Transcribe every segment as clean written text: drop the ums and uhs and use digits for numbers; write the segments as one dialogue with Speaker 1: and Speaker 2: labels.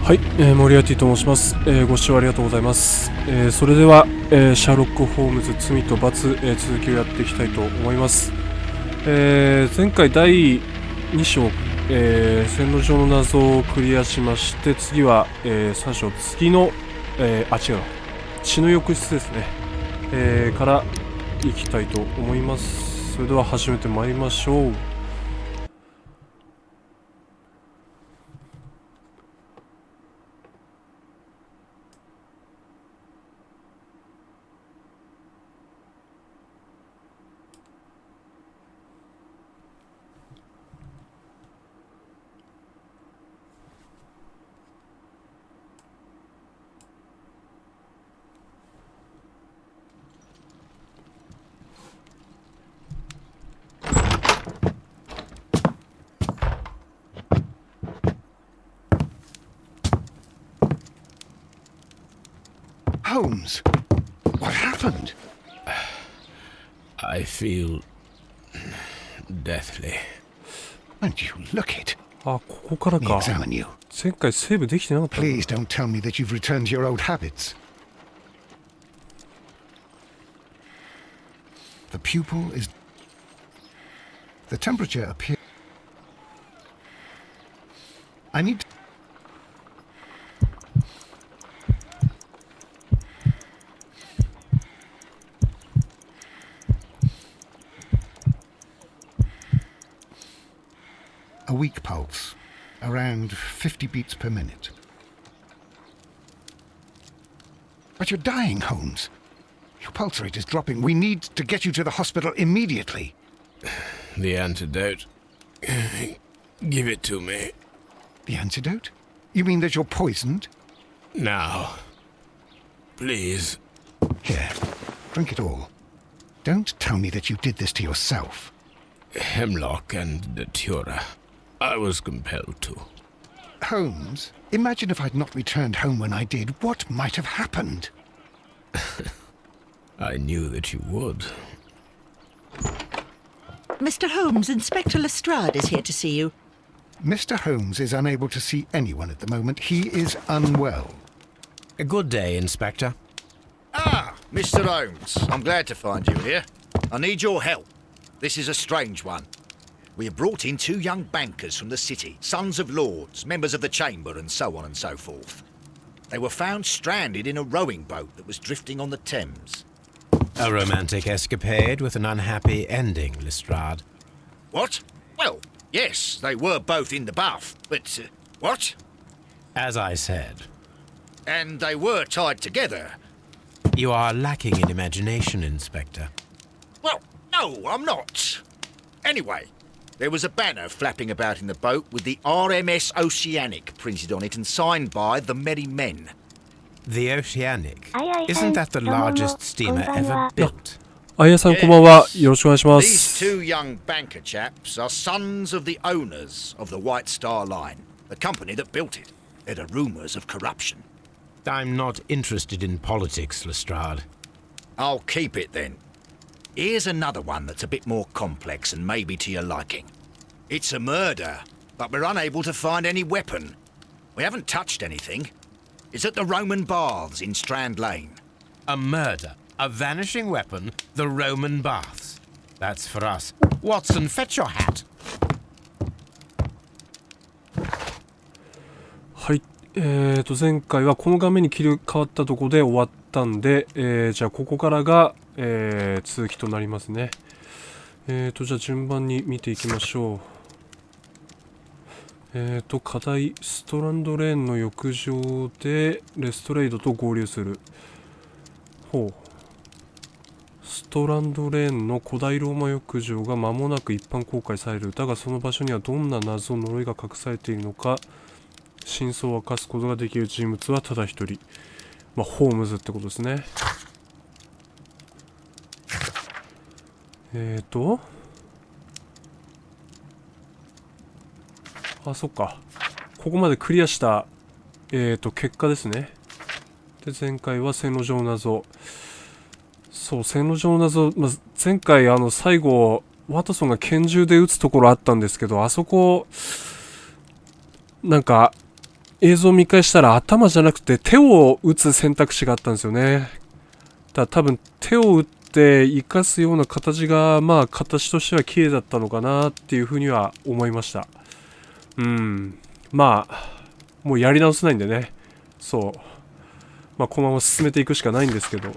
Speaker 1: はい、モリアティと申します。ご視聴ありがとうございます。それでは、シャーロック・ホームズ罪と罰、続きをやっていきたいと思います。前回第2章、線路上の謎をクリアしまして、次は、3章、次の、血の浴室ですね、からいきたいと思います。それでは始めてまいりましょう。
Speaker 2: Holmes, what happened?
Speaker 3: I feel deathly.
Speaker 2: And you look it.
Speaker 1: あ、ここから
Speaker 2: Let me
Speaker 1: か。
Speaker 2: examine you.
Speaker 1: 前回セーブできてなかったんだ。
Speaker 2: Please don't tell me that you've returned to your old habits. The pupil is... The temperature appears... I need to... A weak pulse, around 50 beats per minute. But you're dying, Holmes. Your pulse rate is dropping. We need to get you to the hospital immediately.
Speaker 3: The antidote. Give it to me.
Speaker 2: The antidote? You mean that you're poisoned?
Speaker 3: Now. Please.
Speaker 2: Here, drink it all. Don't tell me that you did this to yourself.
Speaker 3: Hemlock and Datura. I was compelled to.
Speaker 2: Holmes, imagine if I'd not returned home when I did. What might have happened?
Speaker 3: I knew that you would.
Speaker 4: Mr. Holmes, Inspector Lestrade is here to see you.
Speaker 2: Mr. Holmes is unable to see anyone at the moment. He is unwell.
Speaker 5: A good day, Inspector.
Speaker 6: Ah, Mr. Holmes, I'm glad to find you here. I need your help. This is a strange one. We have brought in two young bankers from the city, sons of lords, members of the chamber, and so on and so forth. They were found stranded in a rowing boat that was drifting on the Thames.
Speaker 5: A romantic escapade with an unhappy ending, Lestrade.
Speaker 6: What? Well, yes, they were both in the bath, but... what?
Speaker 5: As I said,
Speaker 6: And they were tied together.
Speaker 5: you are lacking in imagination, Inspector.
Speaker 6: Well, no, I'm not. Anyway, there was a banner flapping about in the boat with the RMS Oceanic printed on it and signed by the Merry Men.
Speaker 5: The Oceanic. Isn't that the largest steamer ever built?
Speaker 1: あやさんこんばんは。よろしくお願いしま
Speaker 6: These
Speaker 1: す。
Speaker 6: two young banker chaps are sons of the owners of the White Star Line, the company that built it. There are rumours of corruption.
Speaker 5: I'm not interested in politics, Lestrade.
Speaker 6: I'll keep it then. Here's another one that's a bit more complex and maybe to your liking. It's a murder, but we're unable to find any weapon. We haven't touched anything. It's at the Roman Baths in Strand Lane.
Speaker 5: A murder, a vanishing weapon, the Roman baths. That's for us. Watson, fetch your hat.
Speaker 1: はい。前回はこの画面に切り替わったところで終わったんで、じゃあここからが、続きとなりますね。じゃあ順番に見ていきましょう。課題、ストランドレーンの浴場でレストレイドと合流する。ほう。ストランドレーンの古代ローマ浴場が間もなく一般公開される。だがその場所にはどんな謎、呪いが隠されているのか、真相を明かすことができる人物はただ一人。まあ、ホームズってことですね。あ、そっか。ここまでクリアした、結果ですね。で、前回は線路上の謎。そう、線路上の謎、まあ、前回最後、ワトソンが拳銃で撃つところあったんですけど、あそこ、なんか、映像を見返したら頭じゃなくて手を打つ選択肢があったんですよね。だから多分手を打って生かすような形がまあ形としては綺麗だったのかなっていうふうには思いました。まあもうやり直せないんでね。そう。まあこのまま進めていくしかないんですけど。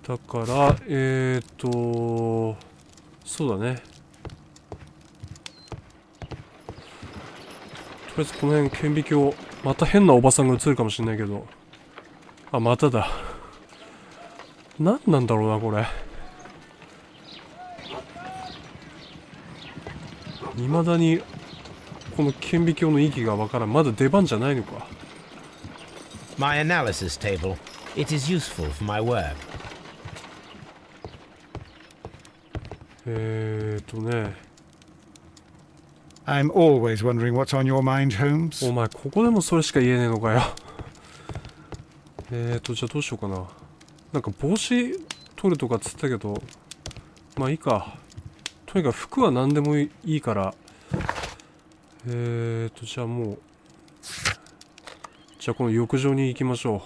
Speaker 1: だからそうだね。とりあえずこの辺顕微鏡、また変なおばさんが映るかもしれないけど、あ、まただ。何なんだろうなこれ。未だにこの顕微鏡の息がわからん。まだ出番じゃないのか。
Speaker 5: My analysis table. It is useful for my work.
Speaker 1: ね。
Speaker 2: I'm always wondering what's on your mind, Holmes.
Speaker 1: お前ここでもそれしか言えねえのかよ。じゃあどうしようかな。なんか帽子取るとかっつったけど、まあいいか。とにかく服は何でもいいから、じゃあもう、じゃあこの浴場に行きましょう。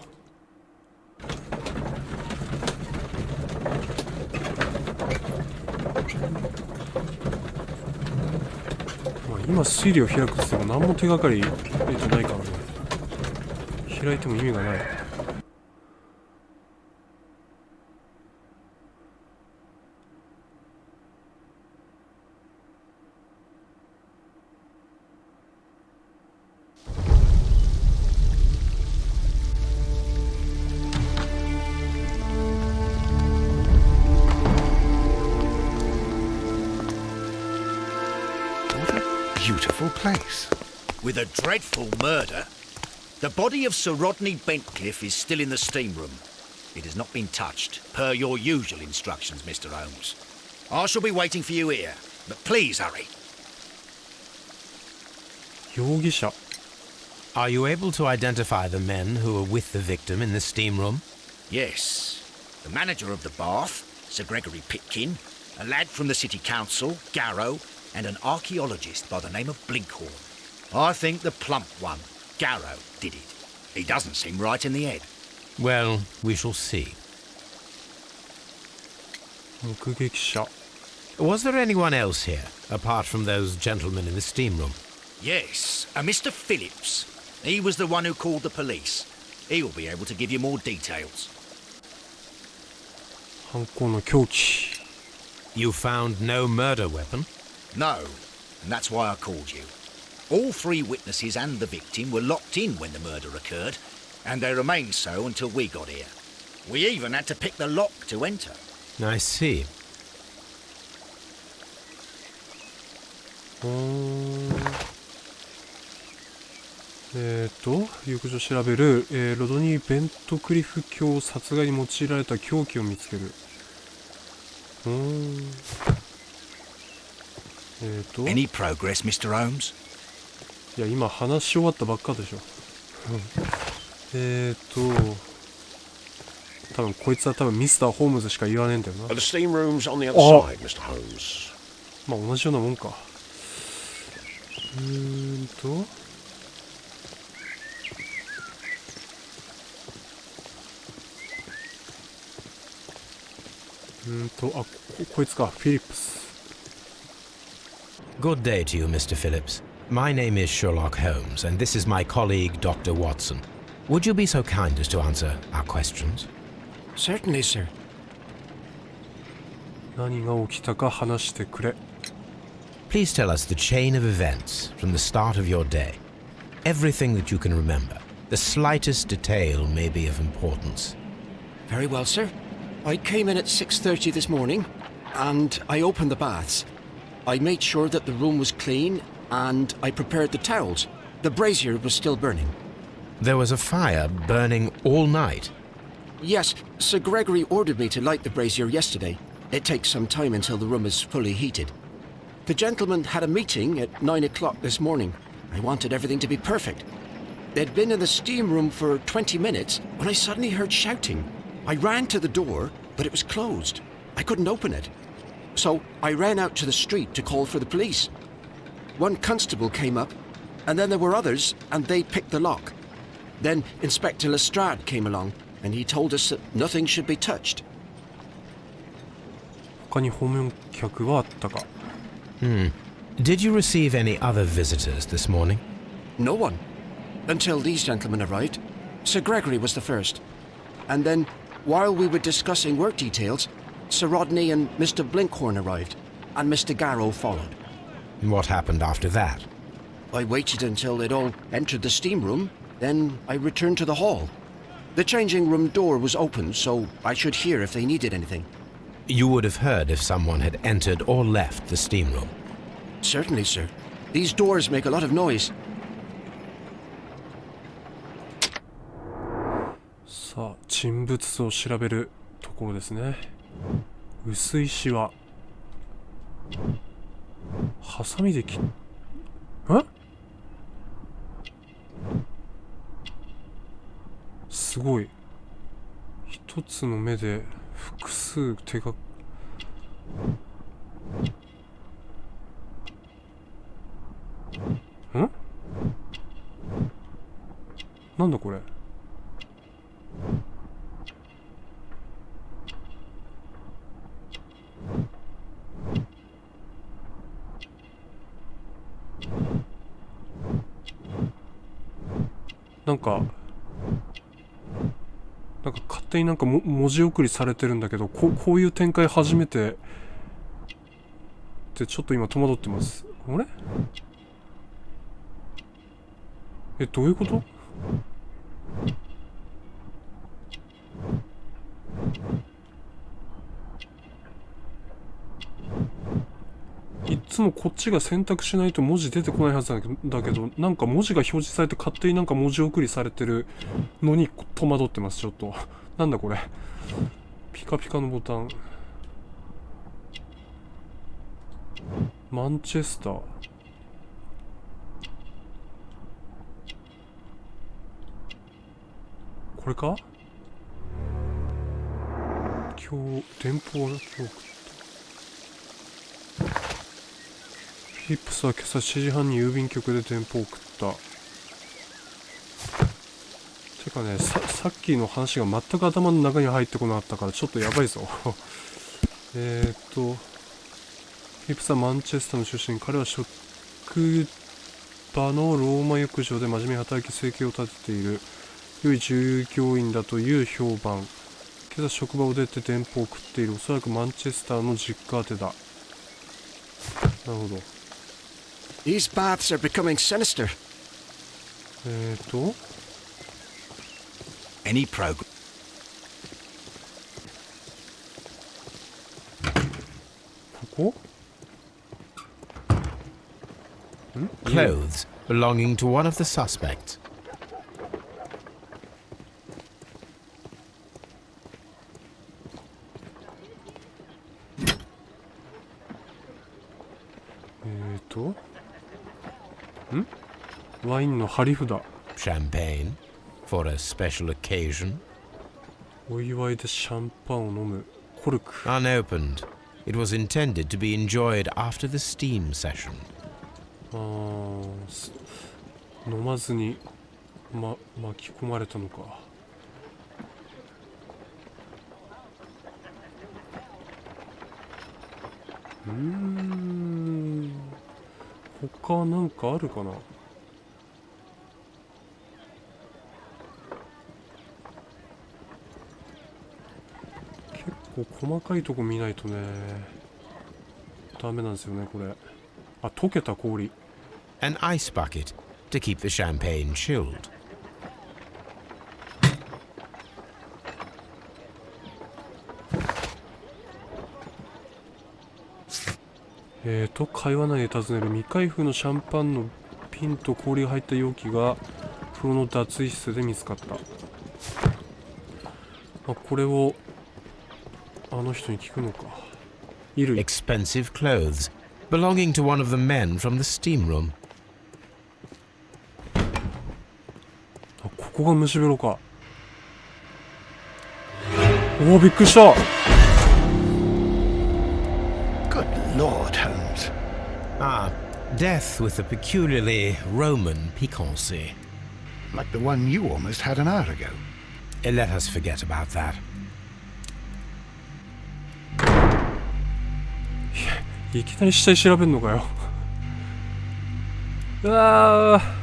Speaker 1: 今推理を開くって言っても何も手がかりないからね。開いても意味がない。
Speaker 2: Beautiful place.
Speaker 6: With a dreadful murder. The body of Sir Rodney Bentcliffe is still in the steam room. It has not been touched, per your usual instructions, Mr. Holmes. I shall be waiting for you here, but please hurry.
Speaker 1: 容疑者。
Speaker 5: Are you able to identify the men who were with the victim in the steam room?
Speaker 6: Yes. The manager of the bath, Sir Gregory Pitkin, a lad from the city council, Garrow, and an archaeologist by the name of Blinkhorn. I think the plump one, Garrow, did it. He doesn't seem right in the head.
Speaker 5: Well, we shall see.
Speaker 1: 目撃者。
Speaker 5: Was there anyone else here, apart from those gentlemen in the steam room?
Speaker 6: Yes, a Mr. Phillips. He was the one who called the police. He will be able to give you more details.
Speaker 1: 犯行の凶器。
Speaker 5: You found no murder weapon?
Speaker 6: No, and that's why I called you. All three witnesses and the victim were locked in when the murder occurred, and they remained so until we got here. We even had to pick the lock to enter.
Speaker 5: I see.
Speaker 1: 浴場調べる、ロドニー・ベントクリフ卿殺害に用いられた凶器を見つける。
Speaker 6: Any progress, Mr. Holmes?
Speaker 1: いや今話し終わったばっかでしょ。多分こいつは多分ミスター・ホームズしか言わねえんだよな。
Speaker 3: The steam room's on the other side, Mr. Holmes.
Speaker 1: まあ同じようなもんか。こいつか、フィリップス。
Speaker 5: Good day to you, Mr. Phillips. My name is Sherlock Holmes, and this is my colleague, Dr. Watson. Would you be so kind as to answer our questions?
Speaker 7: Certainly, sir.
Speaker 1: 何が起きたか話してくれ。
Speaker 5: Please tell us the chain of events from the start of your day. Everything that you can remember. The slightest detail may be of importance.
Speaker 7: Very well, sir. I came in at 6:30 this morning, and I opened the baths. I made sure that the room was clean, and I prepared the towels. The brazier was still burning.
Speaker 5: There was a fire burning all night.
Speaker 7: Yes, Sir Gregory ordered me to light the brazier yesterday. It takes some time until the room is fully heated. The gentlemen had a meeting at 9 o'clock this morning. I wanted everything to be perfect. They'd been in the steam room for 20 minutes when I suddenly heard shouting. I ran to the door, but it was closed. I couldn't open it. So I ran out to the street to call for the police. One constable came up, and then there were others, and they picked the lock. Then Inspector Lestrade came along, and he told us that nothing should be touched.
Speaker 1: 他に訪問客はあったか。
Speaker 5: Did you receive any other visitors this morning?
Speaker 7: No one. Until these gentlemen arrived. Sir Gregory was the first. And then, while we were discussing work details, Sir Rodney and Mr. Blinkhorn arrived, and Mr. Garrow followed.
Speaker 5: What happened after that?
Speaker 7: I waited until they'd all entered the steam room, then I returned to the hall. The changing room door was open, so I should hear if they needed anything.
Speaker 5: You would have heard if someone had entered or left the steam room.
Speaker 7: Certainly, sir. These doors make a lot of noise.
Speaker 1: さあ、沈物図を調べるところですね。薄いシワ。ハサミで切っ、すごい。一つの目で複数手が、なんだこれ。なんか勝手に文字送りされてるんだけど、こういう展開初めてで、ちょっと今戸惑ってます。あれ？どういうこと？いつもこっちが選択しないと文字出てこないはずだけど、なんか文字が表示されて勝手に文字送りされてるのに戸惑ってます。ちょっとなんだこれ。ピカピカのボタン。マンチェスター。これか？電報の恐怖。フィリップスは今朝7時半に郵便局で電報を送った。てかね、さっきの話が全く頭の中に入ってこなかったからちょっとやばいぞ。フィリップスはマンチェスターの出身。彼は職場のローマ浴場で真面目に働き生計を立てている良い従業員だという評判。今朝職場を出て電報を送っている。おそらくマンチェスターの実家宛てだ。なるほど。
Speaker 7: These baths are becoming sinister.
Speaker 6: Any program?
Speaker 5: Clothes belonging to one of the suspects.
Speaker 1: Wine の貼り札。
Speaker 5: Champagne for a special occasion.
Speaker 1: お祝いでシャンパンを飲む。コルク。
Speaker 5: Unopened. It was intended to be enjoyed after the steam session.
Speaker 1: 飲まずに、巻き込まれたのか。他なんかあるかな。結構細かいとこ見ないとねダメなんですよねこれ。溶けた氷。
Speaker 5: An ice bucket to keep the champagne chilled.
Speaker 1: 会話内で尋ねる。未開封のシャンパンの瓶と氷が入った容器が風呂の脱衣室で見つかった。これをあの人に聞くのか。衣類。
Speaker 5: Expensive clothes belonging to one of the men from the steam room.
Speaker 1: こが虫風呂か。おお、びっくりした。
Speaker 2: Good Lord, Holmes.
Speaker 5: Ah, death with a peculiarly Roman piquancy.
Speaker 2: Like the one you almost had an hour ago.
Speaker 5: Let us forget about that.
Speaker 1: いきなり死体調べんのかよ。うわー。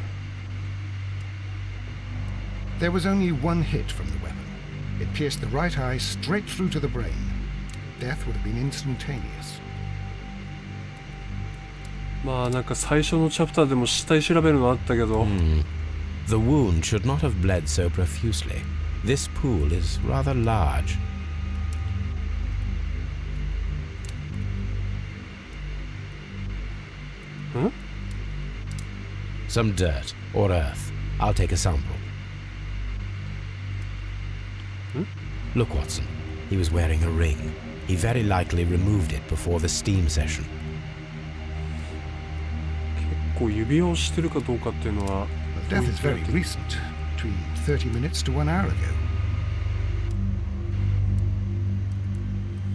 Speaker 2: There was only one hit from the weapon. It pierced the right eye straight through to the brain. Death would have been instantaneous.
Speaker 1: まあなんか最初のチャプターでも死体調べるのあったけど、
Speaker 5: The wound should not have bled so profusely. This pool is rather large. Some dirt or earth. I'll take a sample. Look, Watson. He was wearing a ring. He very likely removed it before the steam session.
Speaker 1: 結構指輪をしてるかどうかっていうのは
Speaker 2: The death is very recent, between 30 minutes to 1 hour ago.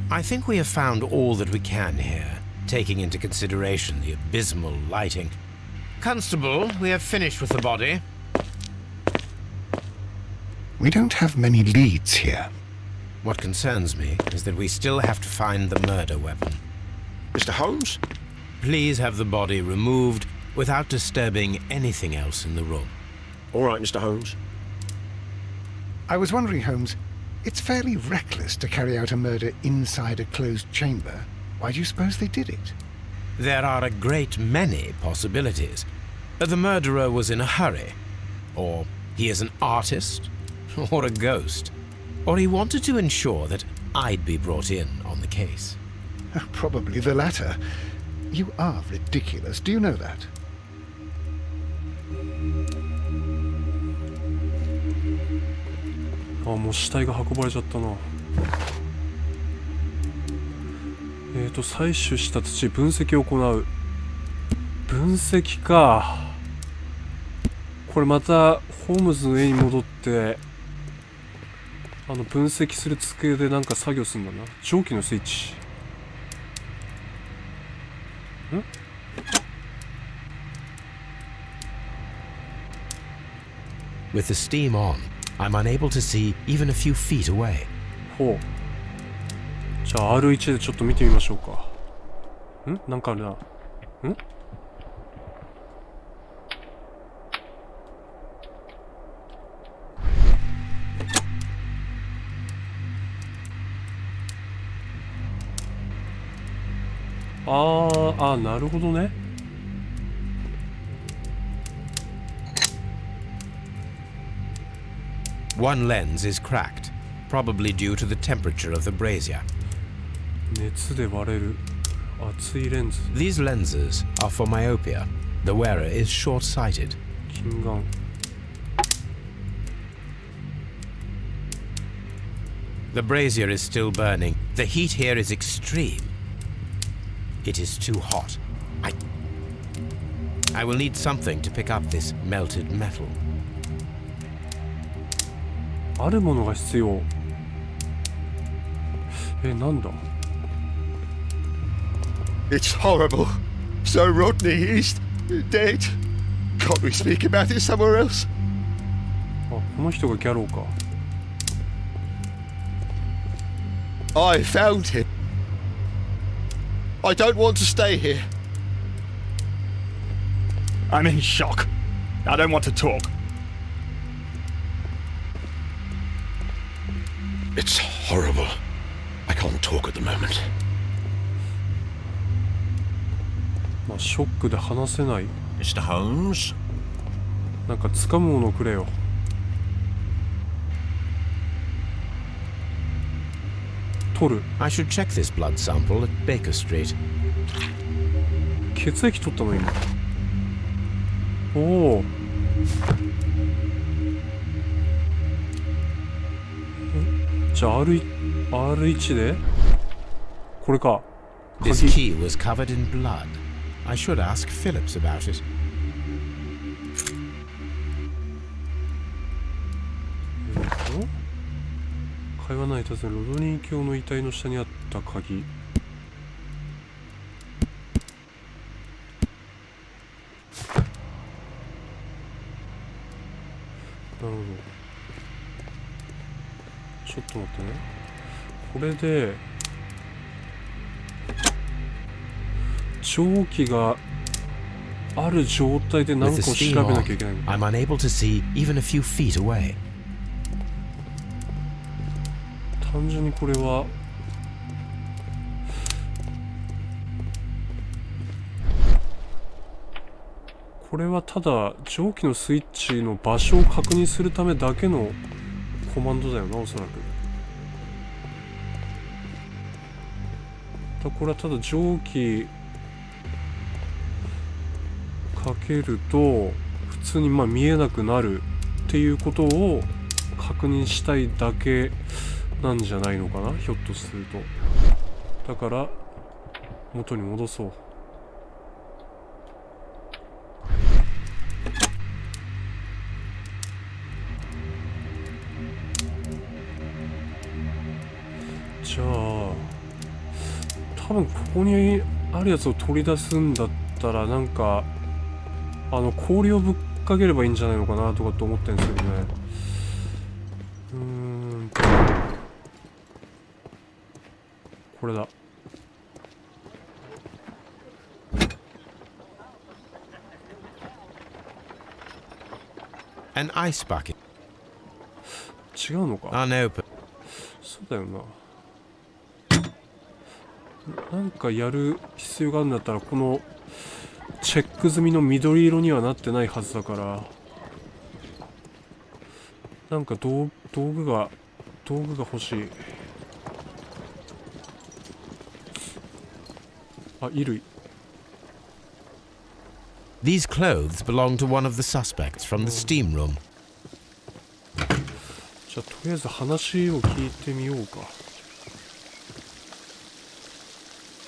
Speaker 5: I think we have found all that we can here, taking into consideration the abysmal lighting. Constable, we have finished with the body.
Speaker 2: We don't have many leads here.
Speaker 5: What concerns me is that we still have to find the murder weapon.
Speaker 6: Mr. Holmes?
Speaker 5: Please have the body removed without disturbing anything else in the room.
Speaker 6: All right, Mr. Holmes.
Speaker 2: I was wondering, Holmes, it's fairly reckless to carry out a murder inside a closed chamber. Why do you suppose they did it?
Speaker 5: There are a great many possibilities. The murderer was in a hurry, or he is an artist, or a ghost, or he wanted to ensure that I'd be brought in on the case.
Speaker 2: Probably the latter. You are ridiculous. Do you know that?
Speaker 1: あ、もう死体が運ばれちゃったな。採取した土、分析を行う。分析か。これまたホームズの家に戻って分析する机でなんか作業するんだな。蒸気のスイッチ。ん？
Speaker 5: With the steam on, I'm unable to see even a few feet away.
Speaker 1: ほう。じゃあ R1 でちょっと見てみましょうか。なんかあるな。なるほどね。
Speaker 5: One lens is cracked, probably due to the temperature of the brazier.
Speaker 1: 熱で割れる熱いレンズ。
Speaker 5: These lenses are for myopia. The wearer is short-sighted.
Speaker 1: 近眼。
Speaker 5: The brazier is still burning. The heat here is extreme. It is too hot. I will need something to pick up this melted metal.
Speaker 1: あるものが必要。なんだ？
Speaker 8: It's horrible. So Rodney, he's dead. Can't we speak about it somewhere else?
Speaker 1: あ、この人がギャローか。
Speaker 8: I found him. I don't want to stay here.
Speaker 9: I'm in shock. I don't want to talk.
Speaker 3: It's horrible. I can't talk at the moment.
Speaker 1: まあショックで話せない。
Speaker 6: Mr. Holmes?
Speaker 1: なんか掴むものをくれよ。取る。
Speaker 5: I should check this blood sample at Baker Street.
Speaker 1: 血液取ったの今。おお。じゃあ R1 でこれか。
Speaker 5: This key was covered in blood. I should ask Phillips about it.
Speaker 1: 会話ないたずロドニー卿の遺体の下にあった鍵。なるほど。ちょっと待ってね。これで蒸気がある状態で何個調べなきゃいけないの。
Speaker 5: I'm unable to see even a few feet away.
Speaker 1: 単純にこれはただ蒸気のスイッチの場所を確認するためだけのコマンドだよな、おそらく。これはただ蒸気かけると普通に見えなくなるっていうことを確認したいだけなんじゃないのかな、ひょっとすると。だから元に戻そう。じゃあ多分ここにあるやつを取り出すんだったら、なんか氷をぶっかければいいんじゃないのかなとかって思ってるんですけどね。これだ。
Speaker 5: An ice bucket.
Speaker 1: 違うのか。
Speaker 5: Unopened.
Speaker 1: そうだよな。なんかやる必要があるんだったら、このチェック済みの緑色にはなってないはずだから、なんか道具が欲しい。あ、衣類。
Speaker 5: These clothes belong to one of the suspects from the steam room.
Speaker 1: じゃあとりあえず話を聞いてみようか。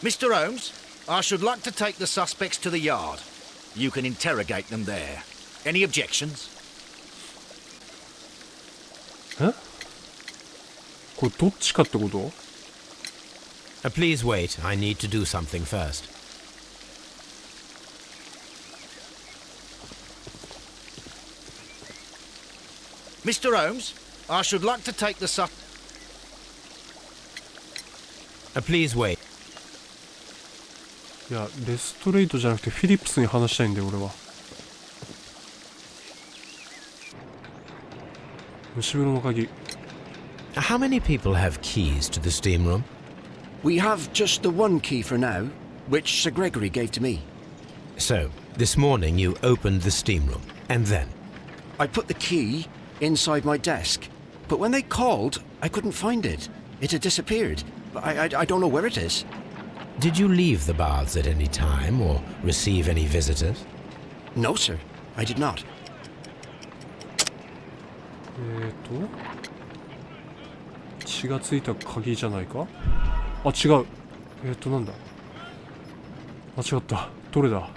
Speaker 6: Mr. Holmes, I should like to take the suspects to the yard. You can interrogate them there. Any objections?
Speaker 1: え？これどっちかってこと？
Speaker 5: Please wait. I need to do something first.
Speaker 6: Mr. Holmes, I should like to take the
Speaker 5: Please wait.
Speaker 1: いや、レストレイトじゃなくてフィリップスに話したいんだよ、俺は。後ろの鍵。
Speaker 5: How many people have keys to the steam room?
Speaker 7: We have just the one key for now, which Sir Gregory gave to me.
Speaker 5: So, this morning you opened the steam room, and then?
Speaker 7: I put the key inside my desk, but when they called, I couldn't find it. It had disappeared. I don't know where it is.
Speaker 5: Did you leave the baths at any time or receive any visitors?
Speaker 7: No, sir. I did not.
Speaker 1: 血がついた鍵じゃないか？あ、違う。なんだ。間違った。どれだ？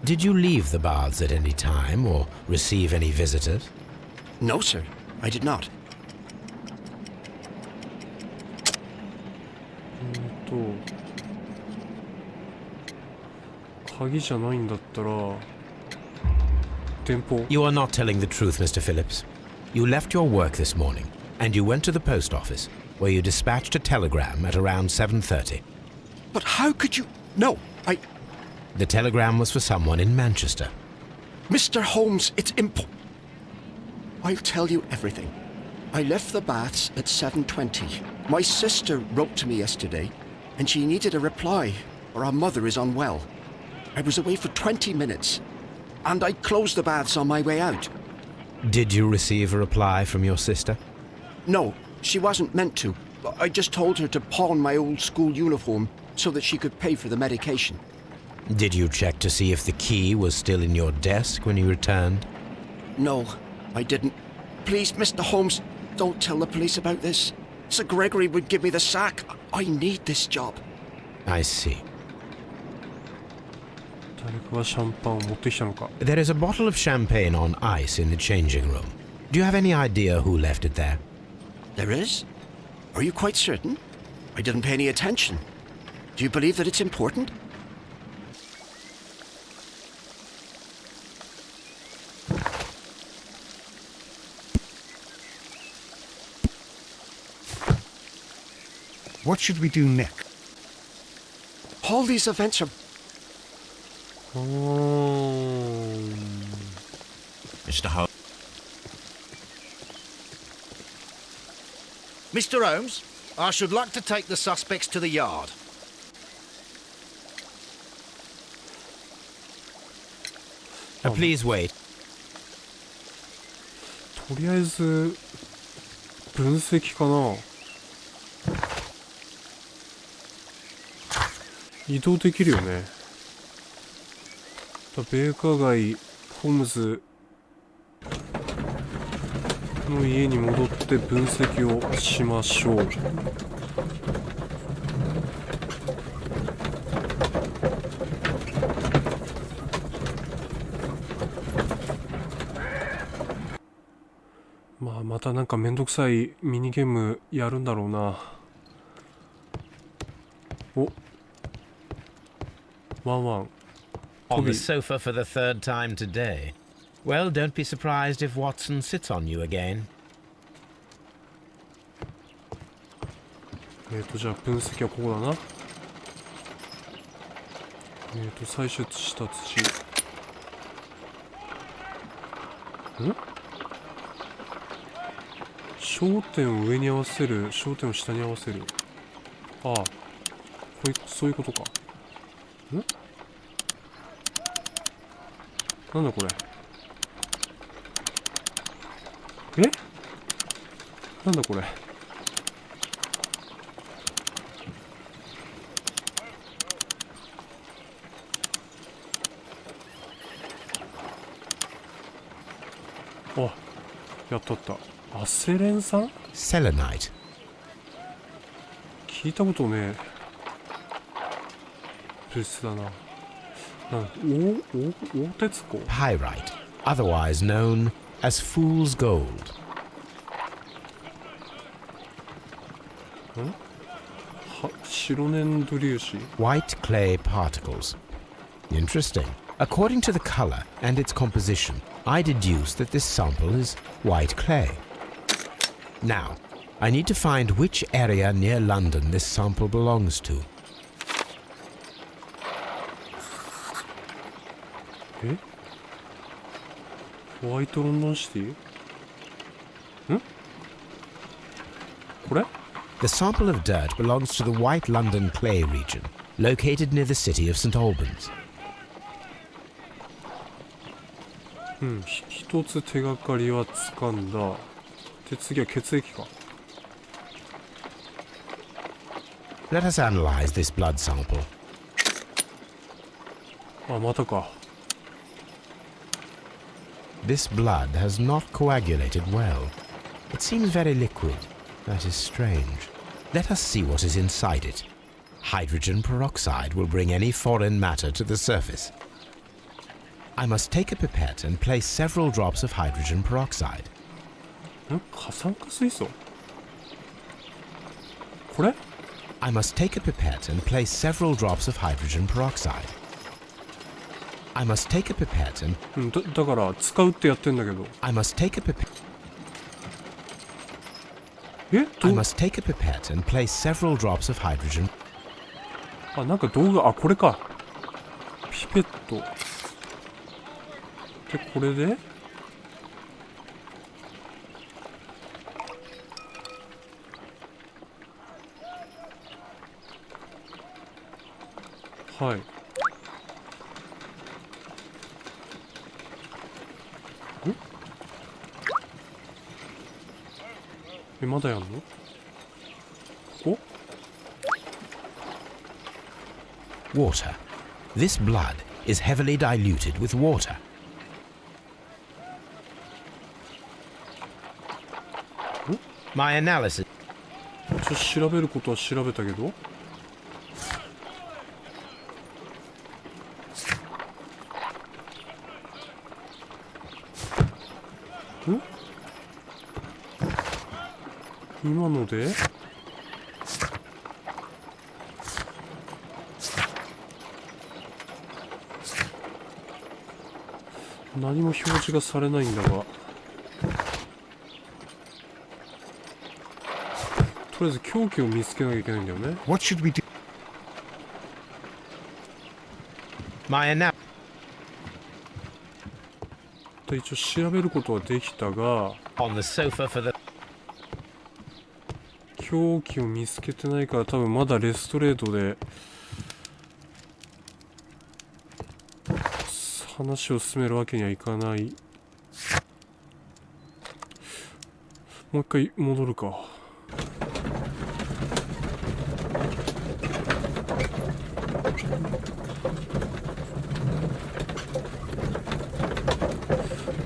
Speaker 5: Did you leave the baths at any time or receive any visitors?
Speaker 7: No, sir. I did not.
Speaker 1: 鍵じゃないんだったら電報。
Speaker 5: You are not telling the truth, Mr. Phillips. You left your work this morning and you went to the post office where you dispatched a telegram at around 7:30.
Speaker 7: But how could you... No,
Speaker 5: The telegram was for someone in Manchester.
Speaker 7: Mr. Holmes, it's I'll tell you everything. I left the baths at 7:20. My sister wrote to me yesterday, and she needed a reply, or our mother is unwell. I was away for 20 minutes, and I closed the baths on my way out.
Speaker 5: Did you receive a reply from your sister?
Speaker 7: No, she wasn't meant to. I just told her to pawn my old school uniform so that she could pay for the medication.
Speaker 5: Did you check to see if the key was still in your desk when you returned?
Speaker 7: No, I didn't. Please, Mr. Holmes, don't tell the police about this. Sir Gregory would give me the sack. I need this job.
Speaker 5: I see.
Speaker 1: 誰かがシャンパンを持ってきたのか。
Speaker 5: There is a bottle of champagne on ice in the changing room. Do you have any idea who left it there?
Speaker 7: There is? Are you quite certain? I didn't pay any attention. Do you believe that it's important?
Speaker 2: What should we do next?
Speaker 7: All these events are...
Speaker 3: Mr. Holmes.
Speaker 6: Mr. Holmes, I should like to take the suspects to the yard.
Speaker 5: Please wait.
Speaker 1: とりあえず分析かな。移動できるよね。ベーカー街ホームズの家に戻って分析をしましょう。まあまたなんかめんどくさいミニゲームやるんだろうな。お、ワンワン。
Speaker 5: On the sofa for the third time today. Well, don't be surprised if Watson sits on you again.
Speaker 1: じゃあ分析はここだな。採取した土。焦点を上に合わせる、焦点を下に合わせる。ああ、そういうことか。なんだこれ。なんだこれ。あ、やったった。アセレン酸？
Speaker 5: Selenite.
Speaker 1: 聞いたことねえ物質だな。大鉄鋼？
Speaker 5: Pyrite, otherwise known as fool's gold.
Speaker 1: 白粘土粒子？
Speaker 5: White clay particles. Interesting. According to the color and its composition, I deduce that this sample is white clay. Now, I need to find which area near London this sample belongs to.
Speaker 1: ホワイトロンドンシティ？これ？
Speaker 5: The sample of dirt belongs to the White London clay region, located near the city of St. Albans.
Speaker 1: 一つ手がかりはつかんだ。で、次は血液か。
Speaker 5: Let us analyze this blood sample.
Speaker 1: あ、またか。
Speaker 5: This blood has not coagulated well. It seems very liquid. That is strange. Let us see what is inside it. Hydrogen peroxide will bring any foreign matter to the surface. I must take a pipette and place several drops of hydrogen peroxide.
Speaker 1: 過酸化水素？これ？
Speaker 5: I must take a pipette and place several drops of hydrogen peroxide. I must take a pipette and...
Speaker 1: だから使うってやってんだけど。
Speaker 5: I must take a pipette... I must take a pipette and place several drops of hydrogen...
Speaker 1: あ、なんか道具、あ、これか。ピペット。で、これではい。まだやんの？ここ？
Speaker 5: Water. This blood is heavily diluted with water. My analysis.
Speaker 1: 調べることは調べたけど。今ので何も表示がされないんだが、とりあえず凶器を見つけなきゃいけないんだよね。
Speaker 2: What should we do?
Speaker 5: My ana-
Speaker 1: 一応調べることはできたが、
Speaker 5: on the sofa for the
Speaker 1: 凶器を見つけてないから多分まだレストレートで話を進めるわけにはいかない。もう一回戻るか。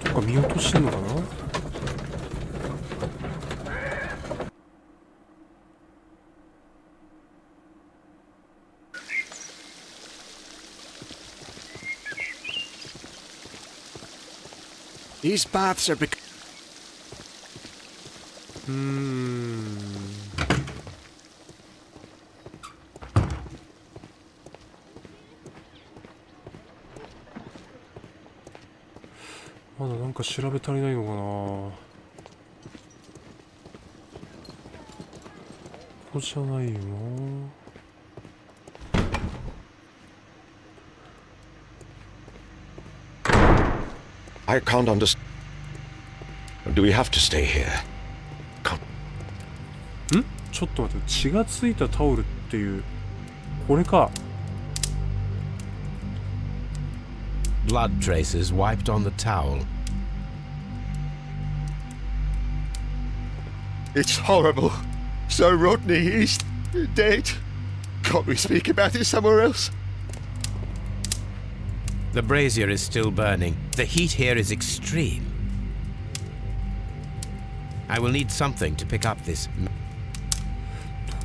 Speaker 1: どっか見落としてんのかな。
Speaker 7: These baths are bec-
Speaker 1: まだなんか調べ足りないのかな。ここじゃないよな。
Speaker 8: I can't understand. Do we have to stay here?
Speaker 1: ちょっと待って、血がついたタオルっていう、これか。
Speaker 5: blood traces wiped on the towel.
Speaker 8: It's horrible. So Rodney, he's dead. Can't we speak about it somewhere else?
Speaker 5: The brazier is still burning. The heat here is extreme. I will need something to pick up this.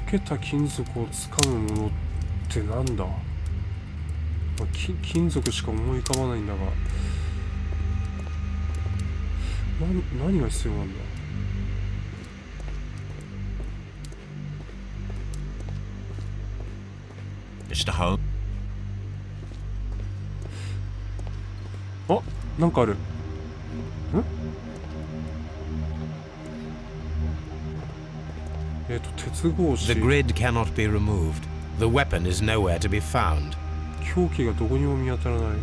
Speaker 1: 溶けた金属をつかむものってなんだ。金属しか思い浮かばないんだが、何が必要なんだ。
Speaker 3: Mr. Holmes?
Speaker 1: あ、なんかある。ん？鉄格子。
Speaker 5: The grid cannot be removed. The weapon is nowhere to be found.
Speaker 1: 凶器がどこにも見当たらない。ん？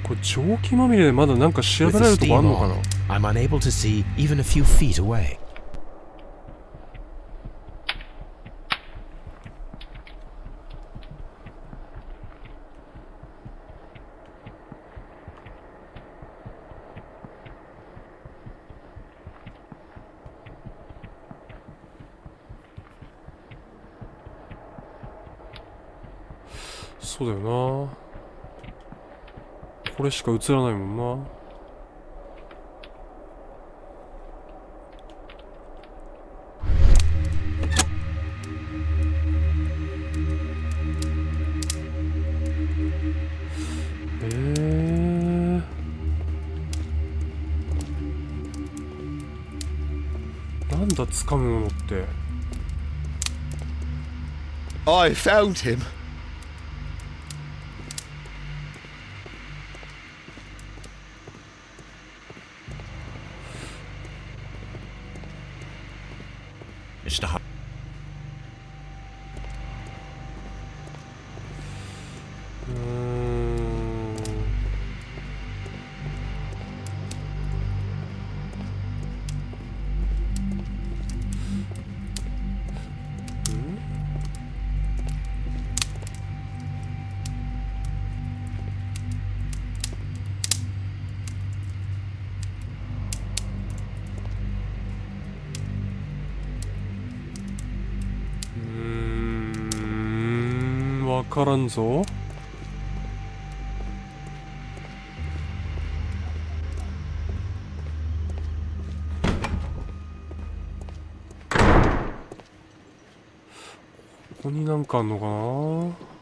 Speaker 1: これ蒸気まみれでまだなんか調べ
Speaker 5: With
Speaker 1: られ
Speaker 5: the
Speaker 1: るとこあ
Speaker 5: steam
Speaker 1: んのかな。
Speaker 5: on, I'm unable to see even a few feet away.
Speaker 1: そうだよな。これしか映らないもんな。なんだ掴むものって。
Speaker 8: I found him.
Speaker 3: Mr. Holmes?
Speaker 1: わからんぞ。ここになんかあんのかな。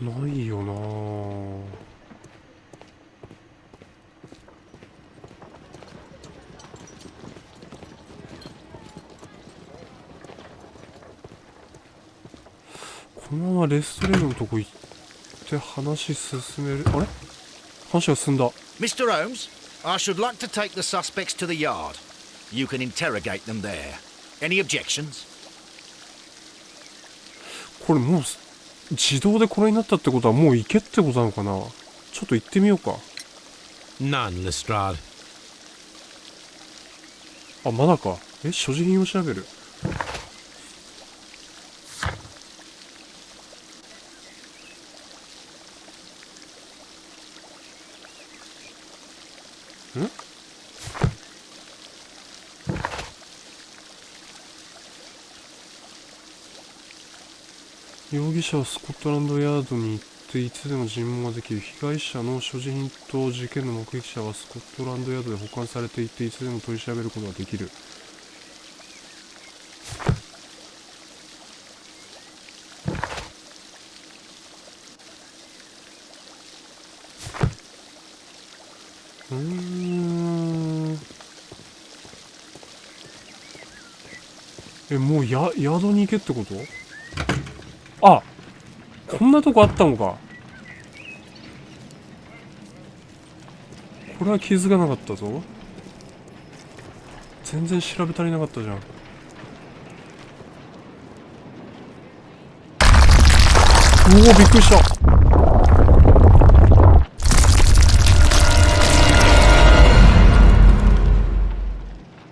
Speaker 1: ないよなぁ。このままレストレードのとこ行って話進める。あれ、話が進んだ。
Speaker 6: Mr. Holmes, I should like to take the suspects to the yard. You can interrogate them there. Any objections?
Speaker 1: これもう自動でこれになったってことはもう行けってことなのかな。ちょっと行ってみようか。
Speaker 5: None, Lestrade.
Speaker 1: あ、まだか。所持品を調べる。ん？容疑者はスコットランドヤードに行っていつでも尋問ができる。被害者の所持品と事件の目撃者はスコットランドヤードで保管されていていつでも取り調べることができる。もう宿に行けってこと？あ、こんなとこあったのか。これは気づかなかったぞ。全然調べ足りなかったじゃん。うお、びっくりした。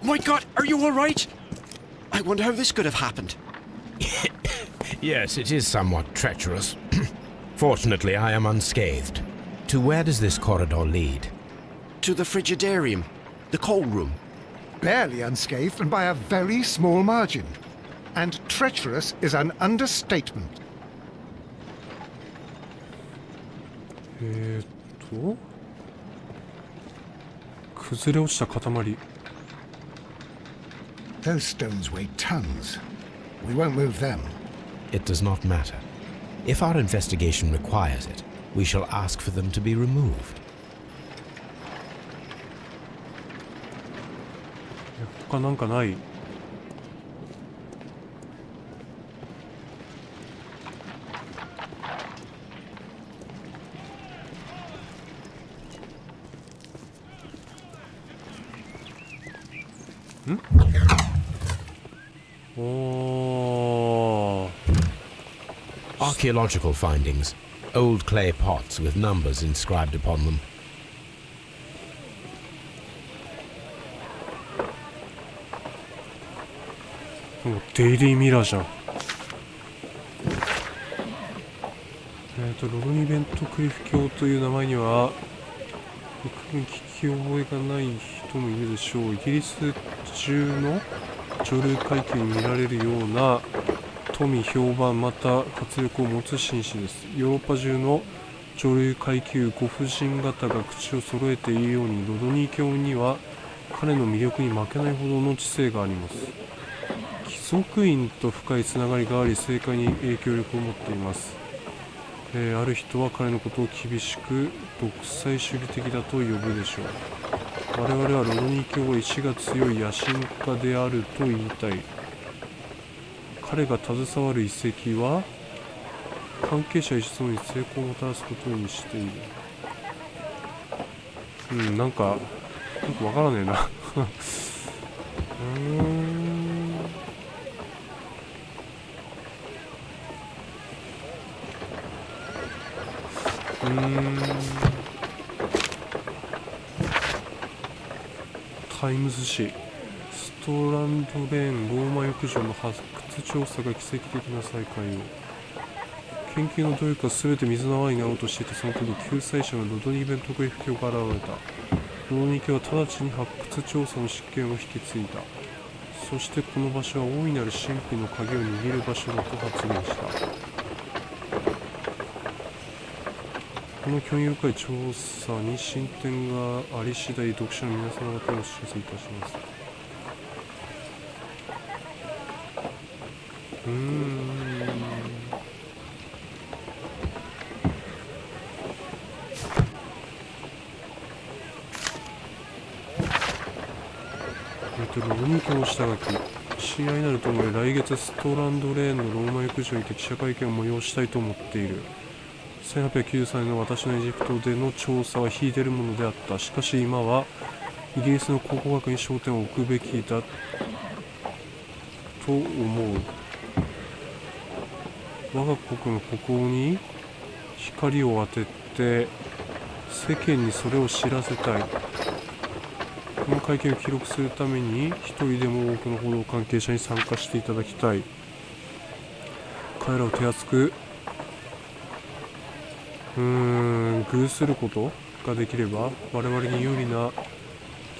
Speaker 7: My God, are you all right? I wonder how this could have happened.
Speaker 5: Yes, it is somewhat treacherous. Fortunately, I am unscathed. To where does this corridor lead?
Speaker 7: To the frigidarium, the coal room.
Speaker 2: Barely unscathed and by a very small margin. And treacherous is an understatement.
Speaker 1: 崩れ落ちた塊。
Speaker 2: Those stones weigh tons. We won't move them.
Speaker 5: It does not matter. If our investigation requires it, we shall ask for them to be removed.
Speaker 1: 他なんかない？Archaeological
Speaker 5: findings. Old clay pots with numbers inscribed upon them.
Speaker 1: もうデイリーミラーじゃん。ロドニー・ベントクリフ卿という名前には聞き覚えがない人もいるでしょう。イギリス中の上流階級に見られるような富、評判、また活力を持つ紳士です。ヨーロッパ中の上流階級ご婦人方が口を揃えているように、ロドニー卿には彼の魅力に負けないほどの知性があります。貴族院と深いつながりがあり、政界に影響力を持っています。ある人は彼のことを厳しく独裁主義的だと呼ぶでしょう。我々はロドニー卿は意志が強い野心家であると言いたい。彼が携わる遺跡は関係者一同に成功をもたらすことにしている。なんかわからねえな。タイムズ紙。ストランドレーンローマ浴場の発掘調査が奇跡的な再開を。研究の努力が全て水の泡になろうとしていたその時、救済者のロドニー・ベントクリフ卿が現れた。ロドニー卿は直ちに発掘調査の執権を引き継いだ。そしてこの場所は大いなる神秘の鍵を握る場所だと発言した。この興味深い調査に進展があり次第、読者の皆様方にお知らせいたします。ロドニー家の下書き。親愛なる友へ、来月ストランドレーンのローマ浴場にて記者会見を催したいと思っている。1893年の私のエジプトでの調査は秀でるものであった。しかし今はイギリスの考古学に焦点を置くべきだと思う。我が国の国王に光を当てて世間にそれを知らせたい。この会見を記録するために一人でも多くの報道関係者に参加していただきたい。彼らを手厚く遇することができれば我々に有利な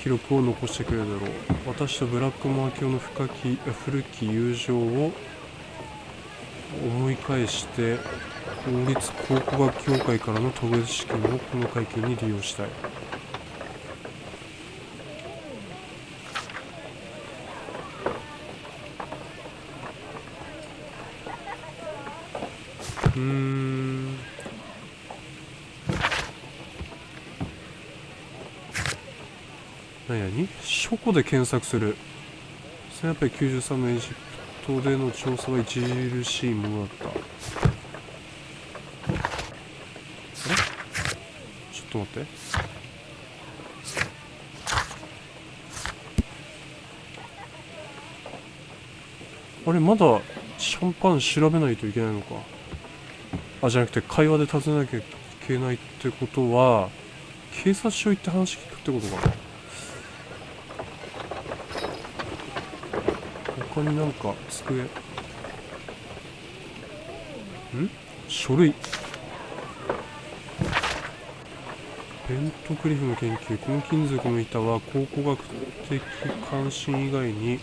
Speaker 1: 記録を残してくれるだろう。私とブラックマー卿の古き友情を思い返して王立考古学協会からの特別資金をこの会見に利用したい。何書庫で検索する。1893のエジプトでの調査は著しいものだった。あれちょっと待って。あれまだシャンパン調べないといけないのか。あ、じゃなくて会話で尋ねなきゃいけないってことは警察署行って話聞くってことかな。他になんか机書類。ベントクリフの研究。この金属の板は考古学的関心以外に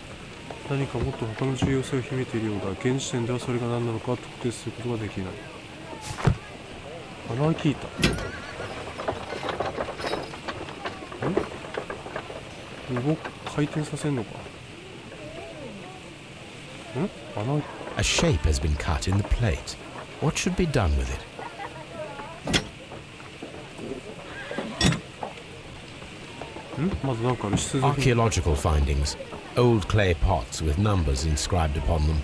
Speaker 1: 何かもっと他の重要性を秘めているようだ。現時点ではそれが何なのか特定することができない。穴開き板。回転させんのか。
Speaker 5: A shape has been cut in the plate. What should be done with it? Archaeological findings. Old clay pots with numbers inscribed upon them. .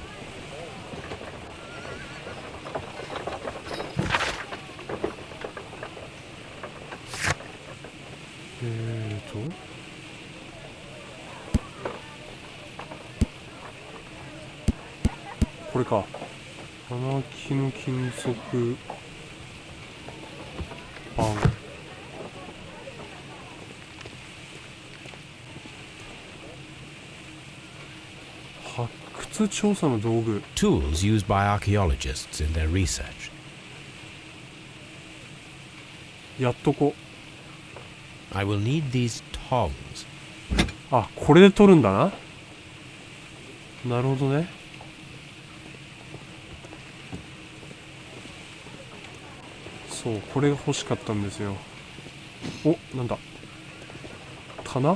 Speaker 1: これか。穴開きの金属板。発掘調査の道具。
Speaker 5: Tools used by archaeologists in their research.
Speaker 1: やっとこ。
Speaker 5: I will need these tongs.
Speaker 1: あ、これで取るんだな。なるほどね。そう、これが欲しかったんですよ。お、なんだ。棚？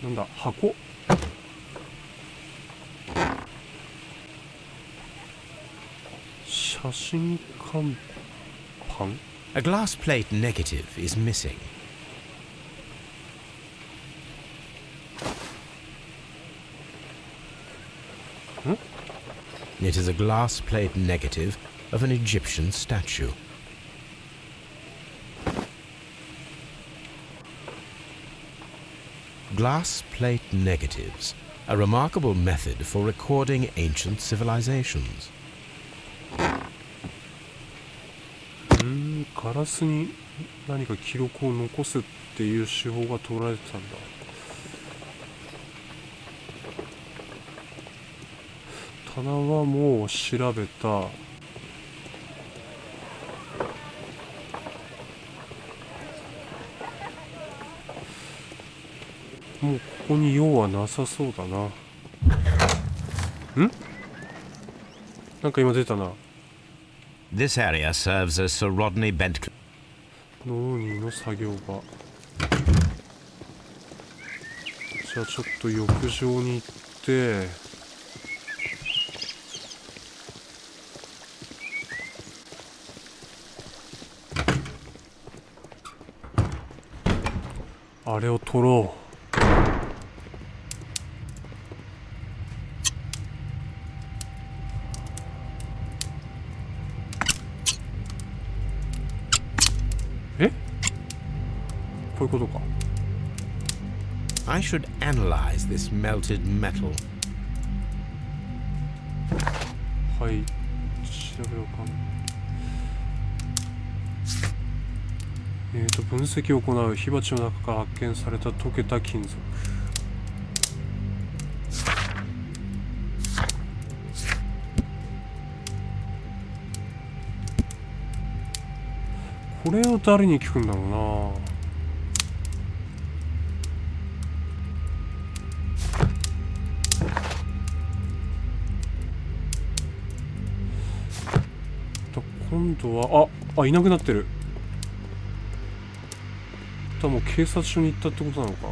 Speaker 1: なんだ、箱？写真看板？
Speaker 5: A glass plate negative is missing. It is a glass plate negative of an Egyptian statue. Glass plate negatives, a remarkable method for recording ancient civilizations.
Speaker 1: ガラスに何か記録を残すっていう手法が取られてたんだ。棚はもう調べた。もうここに用はなさそうだな。なんか今出たな。
Speaker 5: This area serves as Sir Rodney Bent.
Speaker 1: ノーニーの作業場。じゃあちょっと浴場に行って。あれを取ろう。こういうことか。
Speaker 5: I should analyze this melted metal.
Speaker 1: はい、調べようか。分析を行う。火鉢の中から発見された溶けた金属。これを誰に聞くんだろうな。今度は、いなくなってる。多分警察署に行ったってことなのか。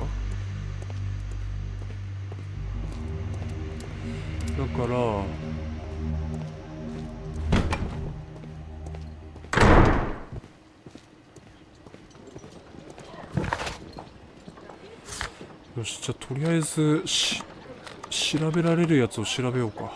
Speaker 1: だからよし、じゃあとりあえず調べられるやつを調べようか。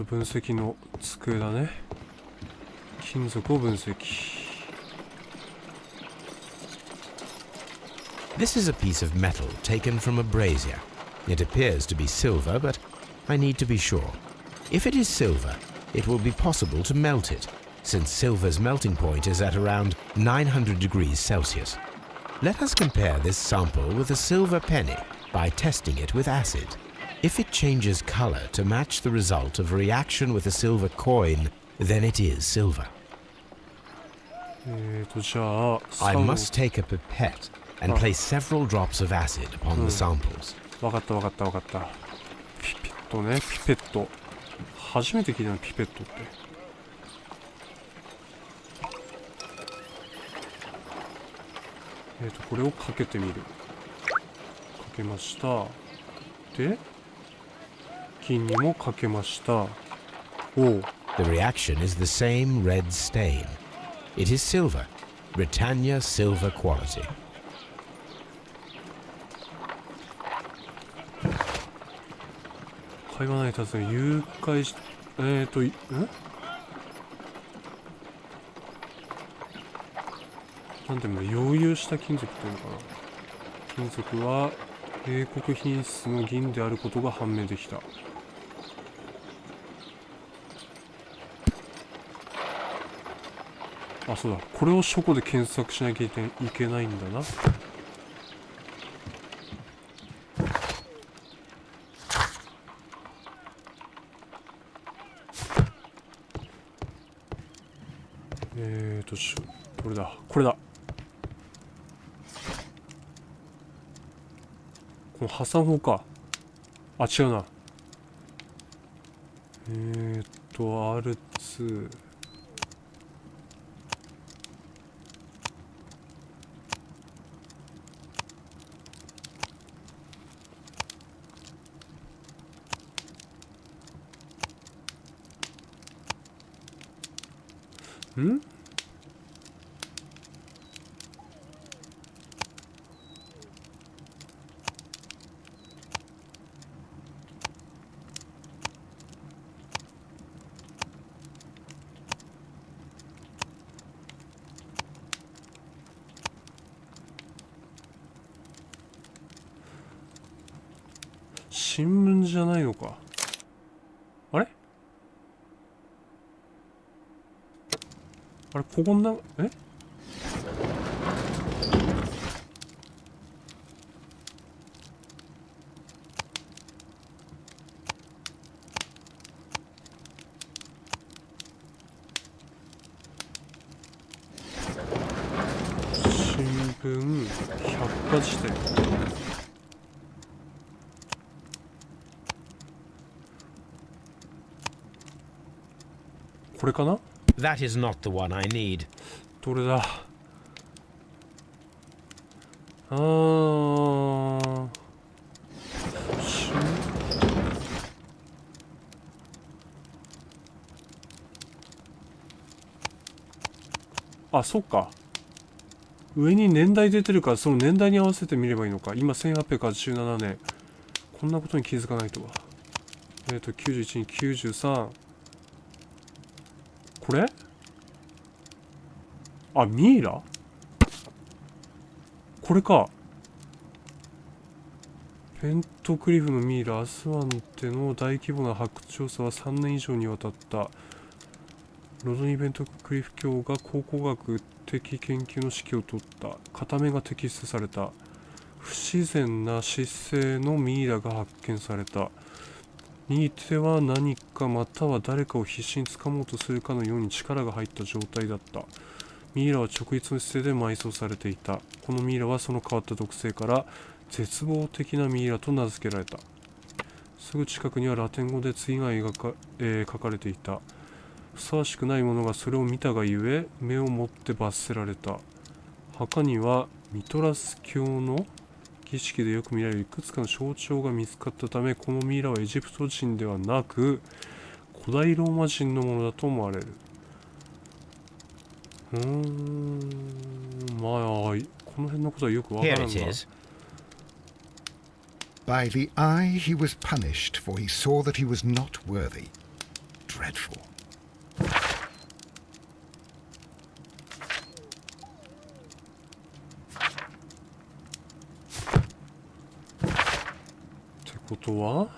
Speaker 1: 分析の机だね。金属を分析。
Speaker 5: This is a piece of metal taken from a brazier. It appears to be silver, but I need to be sure. If it is silver, it will be possible to melt it, since silver's melting point is at around 900 degrees Celsius. Let us compare this sample with a silver penny by testing it with acid. If it changes color to match the result of a reaction with a silver coin, then it is silver.
Speaker 1: じゃあ
Speaker 5: I must take a pipette and place several drops of acid upon the samples.
Speaker 1: わかった。ピペットね、ピペット。初めて聞いたの、ピペットって。これをかけてみる。かけました。で金にもかけました。おう。
Speaker 5: The reaction is the same red stain. It is silver, Britannia silver quality.
Speaker 1: 会話ないたずね、誘拐し、なんでも溶融した金属っていうのかな。金属は英国品質の銀であることが判明できた。そうだ、これを書庫で検索しなきゃいけないんだな。これだ。この破産法か。違うな。R2。ん？新聞じゃないのか。あれここんな、新聞百科事典。これかな？
Speaker 5: That is not the one I need.
Speaker 1: どれだ？しあ、そっか。上に年代出てるから、その年代に合わせて見ればいいのか。今、1887年。こんなことに気づかないとは。91に93。これ？あ、ミイラ？これか。ペントクリフのミイラ、アスワンテの大規模な発掘調査は3年以上にわたった。ロドニー・ベントクリフ教が考古学的研究の指揮を執った。片目が摘出された。不自然な姿勢のミイラが発見された。右手は何かまたは誰かを必死に掴もうとするかのように力が入った状態だった。ミイラは直立の姿勢で埋葬されていた。このミイラはその変わった毒性から絶望的なミイラと名付けられた。すぐ近くにはラテン語で次が書かれていた。ふさわしくない者がそれを見たがゆえ、目をもって罰せられた。墓にはミトラス教の儀式でよく見られるいくつかの象徴が見つかったため、このミイラはエジプト人ではなく古代ローマ人のものだと思われる。まあこの辺のことはよくわからんが。
Speaker 2: By the eye he was punished, for he saw that he was not worthy. Dreadful.
Speaker 1: ってことは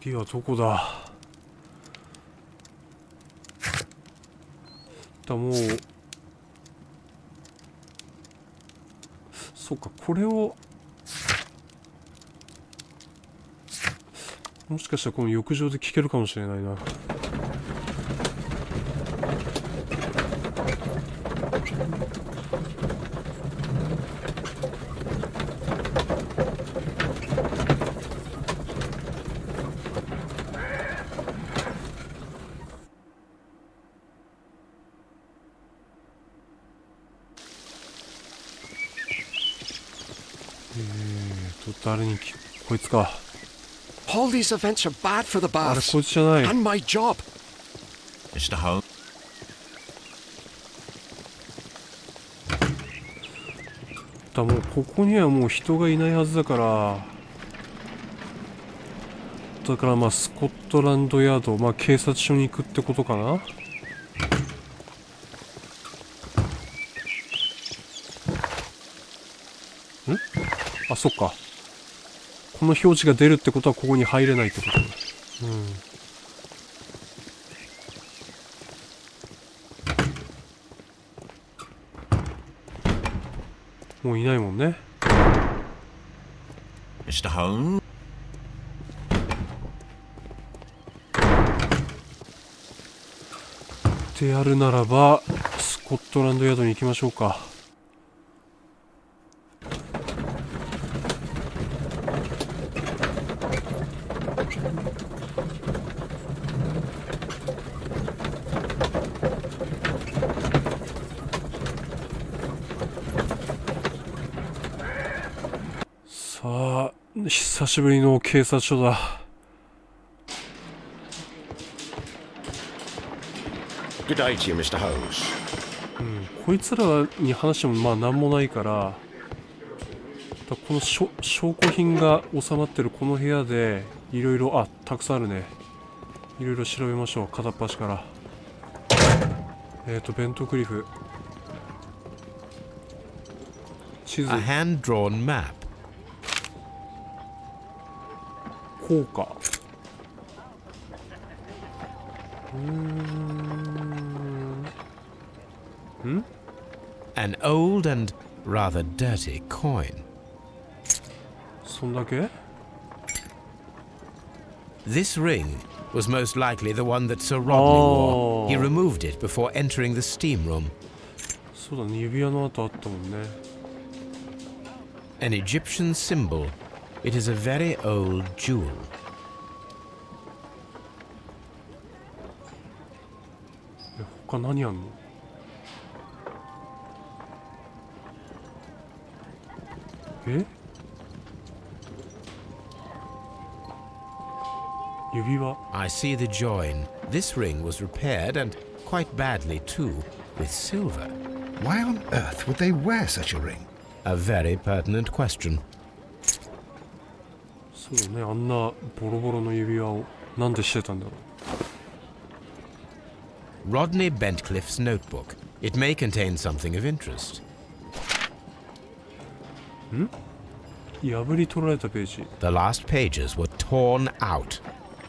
Speaker 1: 次はどこだ？もうそうか、これをもしかしたらこの浴場で聞けるかもしれないな。誰にこいつか。
Speaker 7: All these events are bad for the
Speaker 1: あれ
Speaker 7: baths
Speaker 1: こいつじゃない。
Speaker 7: and my job.
Speaker 3: Mr. Holmes?
Speaker 1: もうここにはもう人がいないはずだから、まあスコットランドヤード、まあ警察署に行くってことかな。あ、そっか。この表示が出るってことはここに入れないってことだ。もういないもんね。
Speaker 3: Mr. Holmes?
Speaker 1: であるならばスコットランドヤードに行きましょうか。さあ、久しぶりの警察署だ。
Speaker 8: Good day to you, Mr. Holmes.
Speaker 1: こいつらに話してもまあ何もないから、この証拠品が収まってるこの部屋でいろいろ、たくさんあるね。いろいろ調べましょう。片っ端から。ベントクリフ。地図。
Speaker 5: A hand-drawn map.
Speaker 1: こうか。
Speaker 5: An old and rather dirty coin.
Speaker 1: そんだけ？
Speaker 5: This ring was most likely the one that Sir Rodney wore. He removed it before entering the steam room.
Speaker 1: そうだね、指輪の跡あったもんね。
Speaker 5: An Egyptian symbol. It is a very old jewel.
Speaker 1: 他何あんの？え？指輪。
Speaker 5: I see the join. This ring was repaired, and quite badly too, with silver.
Speaker 2: Why on earth would they wear such a ring?
Speaker 5: A very pertinent question.
Speaker 1: そうね、あんなボロボロの指輪をなんでしてたんだろう。
Speaker 5: Rodney Bentcliffe's notebook. It may contain something of interest.
Speaker 1: 破り取られたページ。
Speaker 5: The last pages were torn out.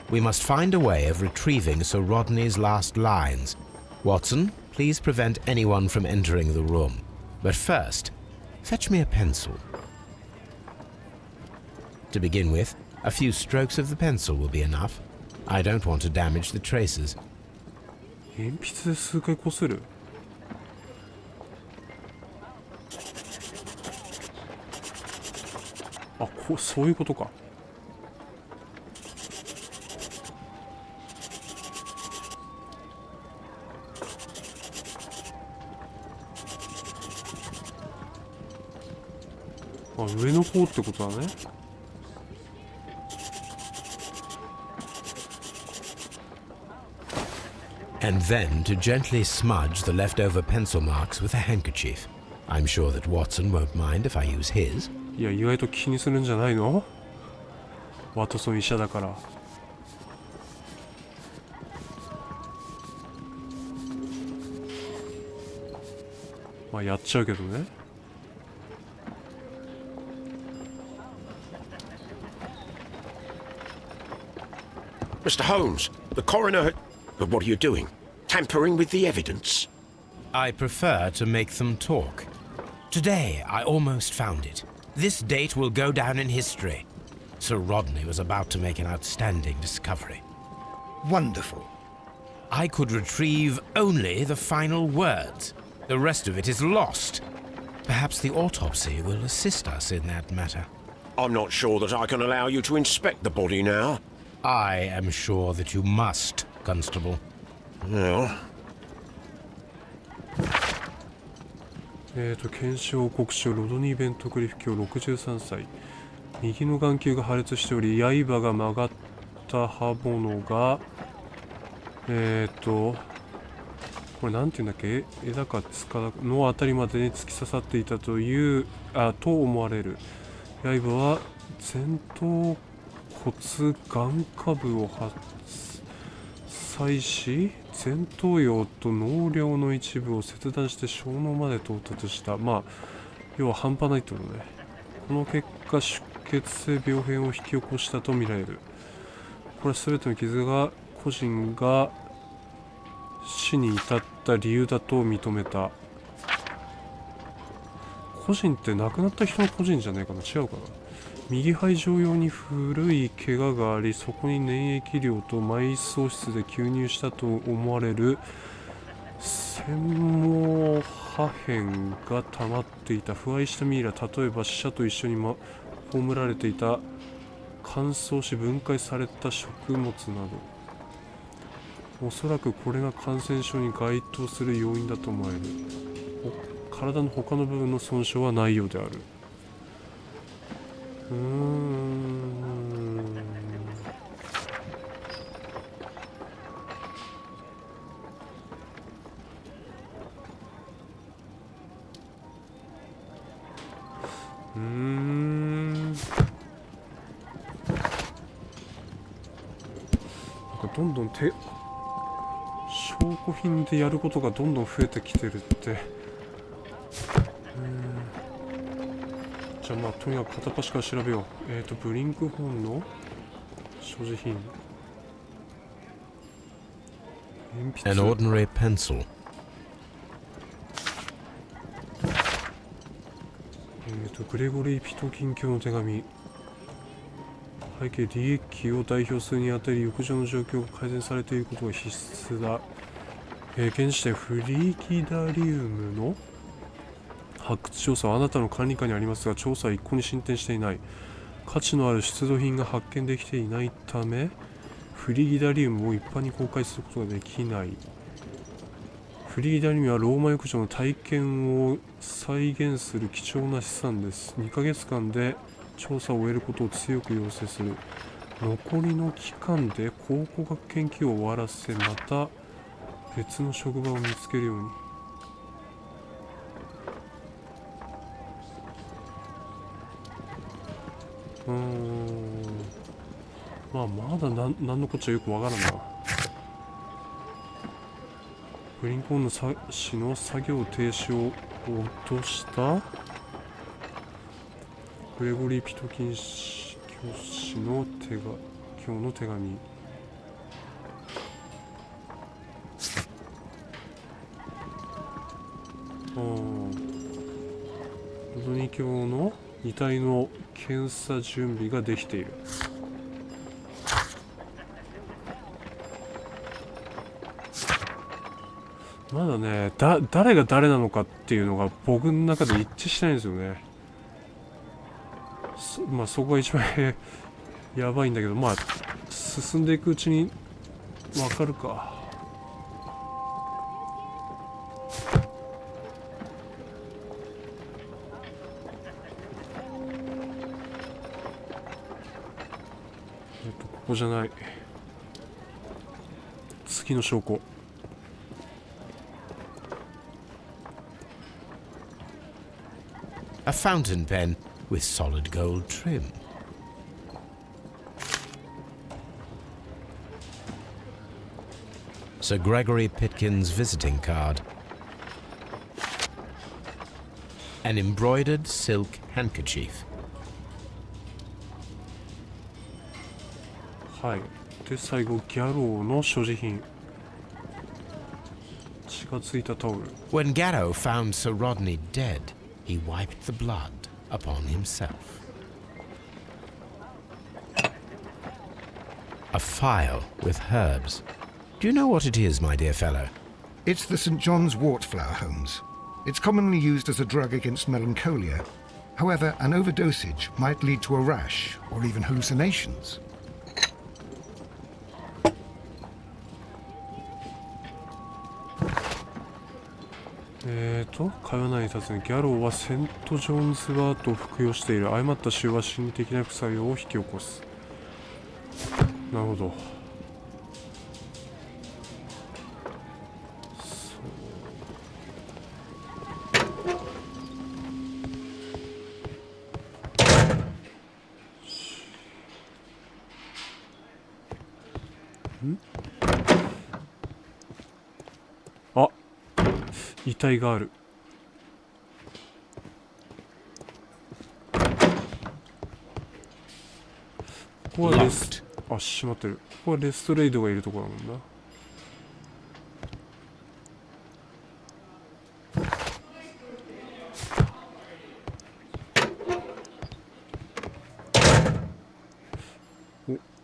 Speaker 5: We must find a way of retrieving Sir Rodney's last lines. Watson, please prevent anyone from entering the room. But first, fetch me a pencil. To begin with, a few strokes of the pencil will be enough. I don't want to damage the traces.
Speaker 1: 鉛筆で数回こする。あ、そういうことか。あ、上の方ってことだね。
Speaker 5: And then to gently smudge the leftover pencil marks with a handkerchief. I'm sure that Watson won't mind if I use his.
Speaker 1: いや、意外と気にするんじゃないの？ワトソン医者だから。まあやっちゃうけどね。
Speaker 10: Mr. Holmes, the coroner... But what are you doing? Tampering with the evidence?
Speaker 5: I prefer to make them talk. Today, I almost found it. This date will go down in history. Sir Rodney was about to make an outstanding discovery.
Speaker 2: Wonderful.
Speaker 5: I could retrieve only the final words. The rest of it is lost. Perhaps the autopsy will assist us in that matter.
Speaker 10: I'm not sure that I can allow you to inspect the body now.
Speaker 5: I am sure that you must, Constable.
Speaker 10: Well...
Speaker 1: 検証国書ロドニー・ベントクリフ卿63歳。右の眼球が破裂しており、刃が曲がった刃物がこれなんていうんだっけ、枝か塚のあたりまでに突き刺さっていたというと思われる。刃は前頭骨眼下部を破砕し、前頭葉と脳梁の一部を切断して小脳まで到達した。まあ要は半端ないってことね。この結果出血性病変を引き起こしたとみられる。これは全ての傷が個人が死に至った理由だと認めた。個人って亡くなった人の個人じゃないかな、違うかな。右肺上葉に古い怪我があり、そこに粘液量と埋葬室で吸入したと思われる繊毛破片が溜まっていた。腐敗したミイラ、例えば死者と一緒に葬られていた乾燥し分解された食物など。おそらくこれが感染症に該当する要因だと思われる。体の他の部分の損傷はないようである。どんどん証拠品でやることがどんどん増えてきてるって。じゃあまあとにかく片っ端から調べよう。ブリンクホーンの所持品。鉛筆。
Speaker 5: An ordinary pencil.
Speaker 1: グレゴリー・ピトキン卿の手紙。背景、利益を代表するにあたり浴場の状況が改善されていることが必須だ。現時点フリギダリウムの発掘調査はあなたの管理下にありますが、調査は一向に進展していない。価値のある出土品が発見できていないため、フリギダリウムを一般に公開することができない。フリーダにはローマ浴場の体験を再現する貴重な資産です。2ヶ月間で調査を終えることを強く要請する。残りの期間で考古学研究を終わらせ、また別の職場を見つけるように。まあまだなんのこっちゃよくわからんな。ブリンコーンの氏の作業停止を落としたグレゴリー・ピトキン氏の今日の手紙。ロドニ教の遺体の検査準備ができている。まだね、誰が誰なのかっていうのが僕の中で一致しないんですよね。まあそこが一番やばいんだけど、まあ進んでいくうちにわかるか。ここじゃない。次の証拠。
Speaker 5: A fountain pen with solid gold trim. Sir Gregory Pitkin's visiting card. An embroidered silk handkerchief.
Speaker 1: はい。で、最後、ギャローの所持品。血がついたタオル。
Speaker 5: When Garrow found Sir Rodney dead, he wiped the blood upon himself. A phial with herbs. Do you know what it is, my dear fellow?
Speaker 2: It's the St. John's wort flower, Holmes. It's commonly used as a drug against melancholia. However, an overdosage might lead to a rash or even hallucinations.
Speaker 1: 会話内に立つね。ギャローはセント・ジョーンズワートを服用している。誤った使用は心理的な副作用を引き起こす。なるほど。あ、遺体がある。ここはレス、あ、閉まってる。ここはレストレイドがいるところだもんな。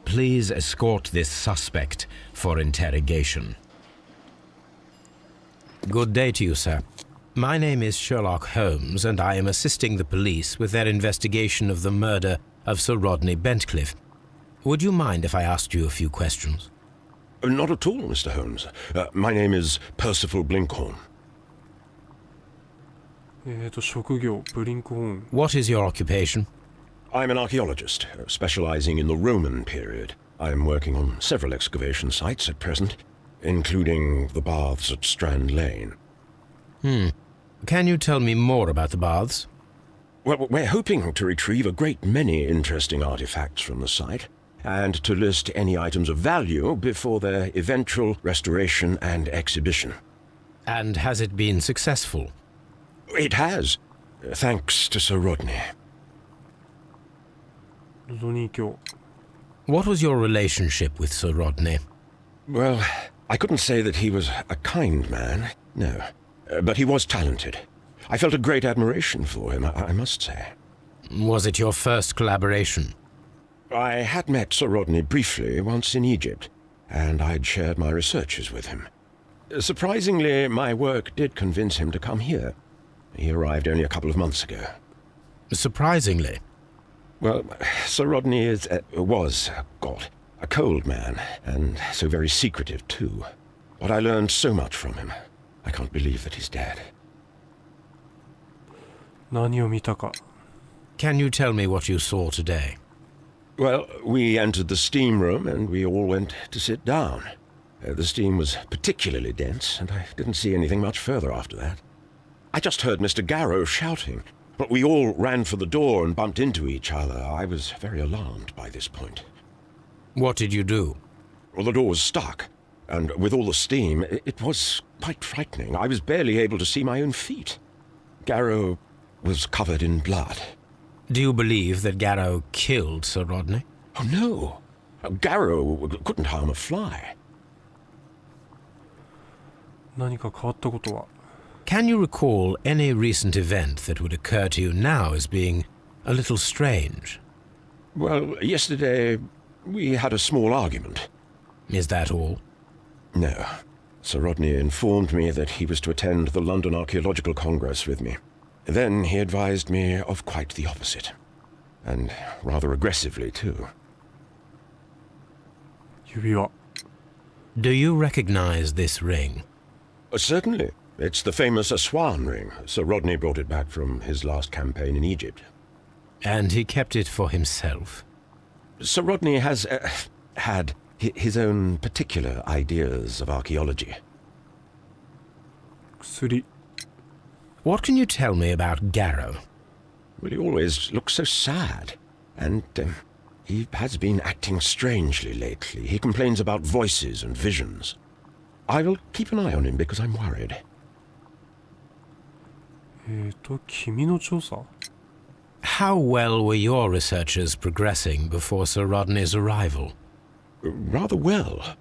Speaker 5: Please escort this suspect for interrogation. Good day to you, sir. My name is Sherlock Holmes, and I am assisting the police with their investigation of the murder of Sir Rodney Bentcliffe. Would you mind if I asked you a few questions?
Speaker 10: Not at all, Mr. Holmes. My name is Percival Blinkhorn.
Speaker 1: 職業、ブリンクホーン。
Speaker 5: What is your occupation?
Speaker 10: I'm an archaeologist, specializing in the Roman period. I'm working on several excavation sites at present, including the baths at Strand Lane.
Speaker 5: Can you tell me more about the baths?
Speaker 10: Well, we're hoping to retrieve a great many interesting artifacts from the site, and to list any items of value before their eventual restoration and exhibition.
Speaker 5: And has it been successful?
Speaker 10: It has, thanks to Sir Rodney.
Speaker 1: ロドニー卿。
Speaker 5: What was your relationship with Sir Rodney?
Speaker 10: Well, I couldn't say that he was a kind man, no. But he was talented. I felt a great admiration for him, I must say.
Speaker 5: Was it your first collaboration?
Speaker 10: I had met Sir Rodney briefly once in Egypt, and I'd shared my researches with him. Surprisingly, my work did convince him to come here. He arrived only a couple of months ago.
Speaker 5: Surprisingly?
Speaker 10: Well, Sir Rodney was a cold man, and so very secretive too. But I learned so much from him. I can't believe that he's dead.
Speaker 1: 何を見たか。
Speaker 5: Can you tell me what you saw today?
Speaker 10: Well, we entered the steam room and we all went to sit down. The steam was particularly dense, and I didn't see anything much further after that. I just heard Mr. Garrow shouting, but we all ran for the door and bumped into each other. I was very alarmed by this point.
Speaker 5: What did you do?
Speaker 10: Well, the door was stuck, and with all the steam, it was quite frightening. I was barely able to see my own feet. Garrow was covered in blood.
Speaker 5: Do you believe that Garrow killed Sir Rodney?
Speaker 10: Oh, no. Garrow couldn't harm a fly.
Speaker 1: 何か変わったことは。
Speaker 5: Can you recall any recent event that would occur to you now as being a little strange?
Speaker 10: Well, yesterday we had a small argument.
Speaker 5: Is that all?
Speaker 10: No. Sir Rodney informed me that he was to attend the London Archaeological Congress with me. Then he advised me of quite the opposite. And rather aggressively, too.
Speaker 1: 指輪。
Speaker 5: Do you recognize this ring?
Speaker 10: Certainly. It's the famous Aswan ring. Sir Rodney brought it back from his last campaign in Egypt.
Speaker 5: And he kept it for himself?
Speaker 10: Sir Rodney has had his own particular ideas of archaeology.
Speaker 1: 薬。
Speaker 5: What can you tell me about Garrow?
Speaker 10: Well, he always looks so sad. And he has been acting strangely lately. He complains about voices and visions. I will keep an eye on him because I'm worried.
Speaker 1: 君の調査
Speaker 5: How well were your researchers progressing before Sir Rodney's arrival?
Speaker 10: Rather well.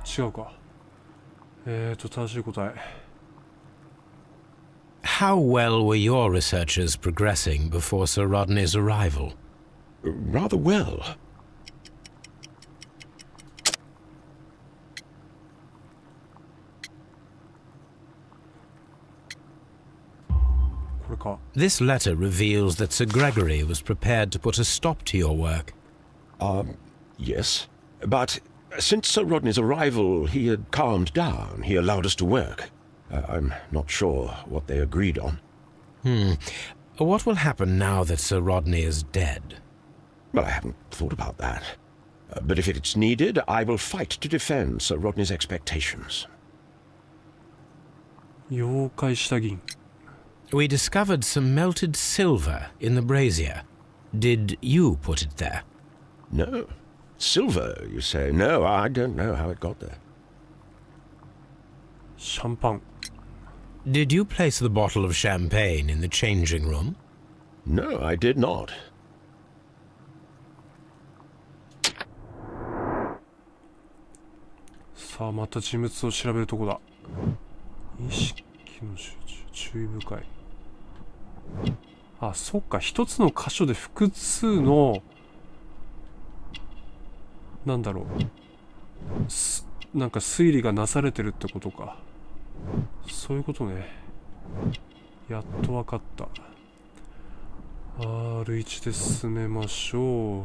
Speaker 1: 違うか。正しい答え。
Speaker 5: How well were your researchers progressing before Sir Rodney's arrival?
Speaker 10: Rather well.
Speaker 1: これか。
Speaker 5: This letter reveals that Sir Gregory was prepared to put a stop to your work.
Speaker 10: Yes. But since Sir Rodney's arrival, he had calmed down. He allowed us to work. I'm not sure what they agreed on.
Speaker 5: What will happen now that Sir Rodney is dead?
Speaker 10: Well, I haven't thought about that. But if it's needed, I will fight to defend Sir Rodney's expectations.
Speaker 1: 妖怪下銀。
Speaker 5: We discovered some melted silver in the brazier. Did you put it there?
Speaker 10: No. Silver, you say? No, I don't know how it got there.
Speaker 1: シャンパン。
Speaker 5: Did you place the bottle of champagne in the changing room?
Speaker 10: No, I did not.
Speaker 1: さあ、また人物を調べるとこだ。意識の集中、注意深い。あ、そっか。一つの箇所で複数の、なんだろう。なんか推理がなされてるってことか。そういうことね。やっとわかった。R1 で進めましょう。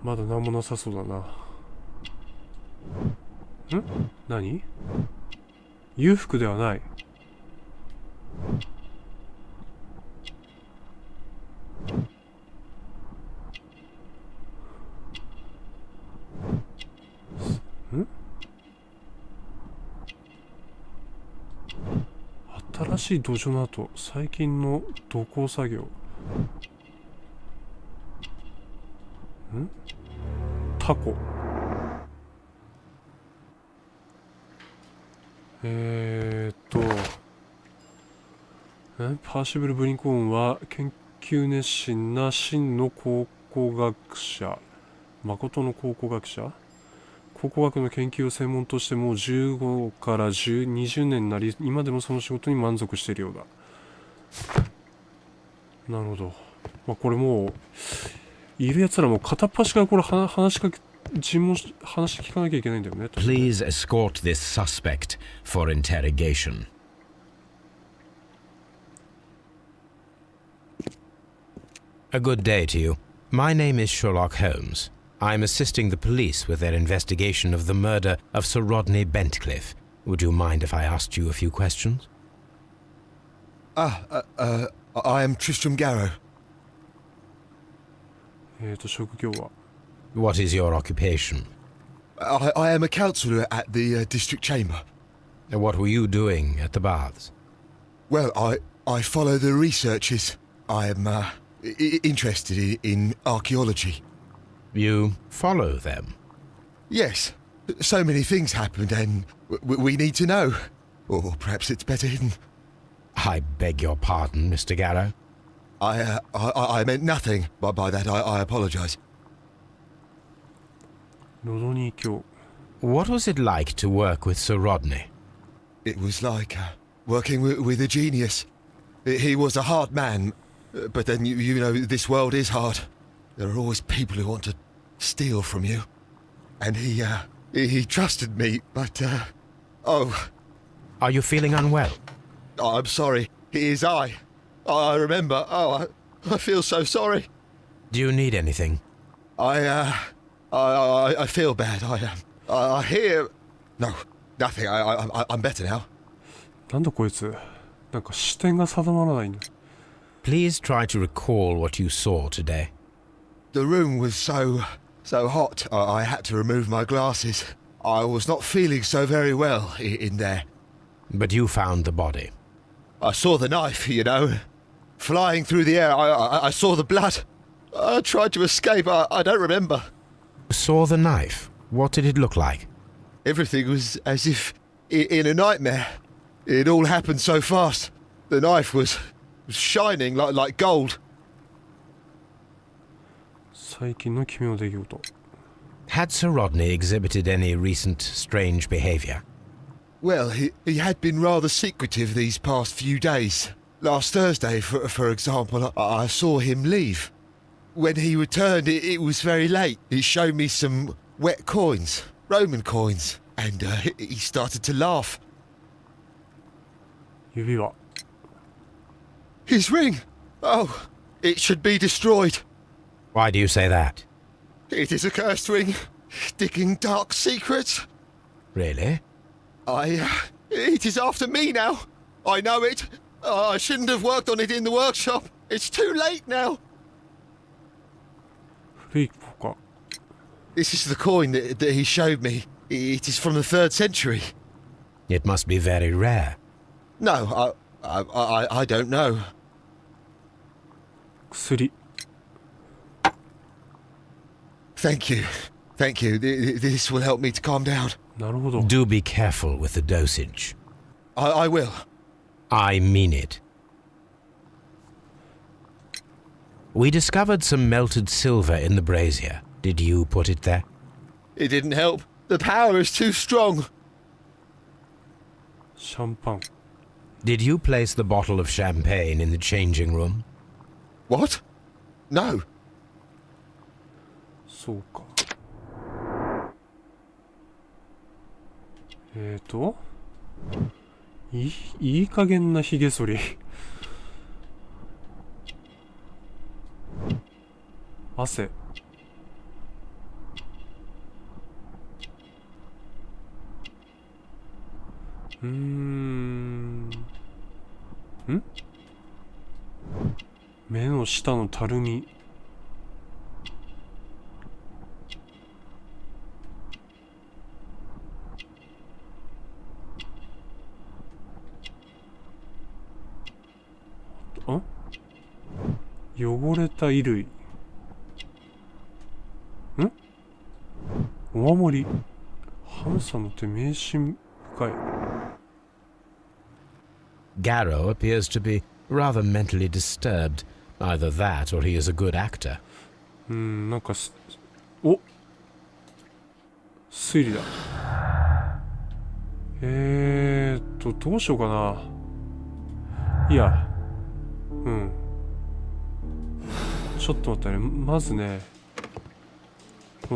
Speaker 1: まだ何もなさそうだな。何？裕福ではない。新しい土壌の後、最近の土工作業。タコ。パーシブル・ブリンコーンは研究熱心な真の考古学者。誠の考古学者。考古学の研究を専門としてもう15から20年になり、今でもその仕事に満足しているようだ。なるほど。まあこれもういるやつらも片っ端からこれ話聞かなきゃいけないんだよね。
Speaker 5: Please escort this suspect for interrogation. A good day to you. My name is Sherlock Holmes. I'm assisting the police with their investigation of the murder of Sir Rodney Bentcliffe. Would you mind if I asked you a few questions?
Speaker 8: I am Tristram Garrow.
Speaker 1: 職業は
Speaker 5: What is your occupation?
Speaker 8: I am a counsellor at the district chamber.
Speaker 5: What were you doing at the baths?
Speaker 8: Well, I follow the researches. I am interested in archaeology.
Speaker 5: You follow them?
Speaker 8: Yes. So many things happened and we need to know. Or perhaps it's better hidden.
Speaker 5: I beg your pardon, Mr. Garrow.
Speaker 8: I meant nothing by that. I apologise.
Speaker 1: ロドニー卿
Speaker 5: What was it like to work with Sir Rodney?
Speaker 8: It was like working with a genius. He was a hard man, but then you know this world is hard. There are always people who want to steal from you. And he trusted me, but oh.
Speaker 5: Are you feeling unwell?
Speaker 8: I'm sorry. It is I remember. Oh, I feel so sorry.
Speaker 5: Do you need anything?
Speaker 8: I feel bad. I hear. No, nothing. I'm better now.
Speaker 1: なんだこいつなんか視点が定まらないんだ
Speaker 5: Please try to recall what you saw today.
Speaker 8: The room was so hot. I had to remove my glasses. I was not feeling so very well in there.
Speaker 5: But you found the body.
Speaker 8: I saw the knife, you know, flying through the air. I saw the blood. I tried to escape. I don't remember.
Speaker 5: Saw the knife? What did it look like?
Speaker 8: Everything was as if in a nightmare. It all happened so fast. The knife was shining like gold.
Speaker 1: 最近の奇妙な出来事
Speaker 5: Had Sir Rodney exhibited any recent strange behaviour?
Speaker 8: Well, he had been rather secretive these past few days. Last Thursday, for example, I saw him leave. When he returned, it was very late. He showed me some wet coins, Roman coins, and he started to laugh.
Speaker 1: 指輪
Speaker 8: His ring! Oh, it should be destroyed.
Speaker 5: Why do you say that?
Speaker 8: It is a cursed ring, digging dark secrets.
Speaker 5: Really?
Speaker 8: It is after me now. I know it. I shouldn't have worked on it in the workshop. It's too late now.
Speaker 1: 古い子か
Speaker 8: This is the coin that he showed me. It is from the 3rd century.
Speaker 5: It must be very rare.
Speaker 8: No, I don't know.
Speaker 1: 薬
Speaker 8: Thank you. Thank you. This will help me to calm down.
Speaker 1: なるほど
Speaker 5: Do be careful with the dosage.
Speaker 8: I will.
Speaker 5: I mean it. We discovered some melted silver in the brazier. Did you put it there?
Speaker 8: It didn't help. The power is too strong.
Speaker 1: シャンパン
Speaker 5: Did you place the bottle of champagne in the changing room?
Speaker 8: What? No.
Speaker 1: そうかいい加減なひげ剃り汗目の下のたるみ汚れた衣類お守りハムさんの手迷信深い
Speaker 5: Garrow appears to be rather mentally disturbed. Either that or he is a good actor.
Speaker 1: なんかお推理だどうしようかないやちょっと待ってねまずねこ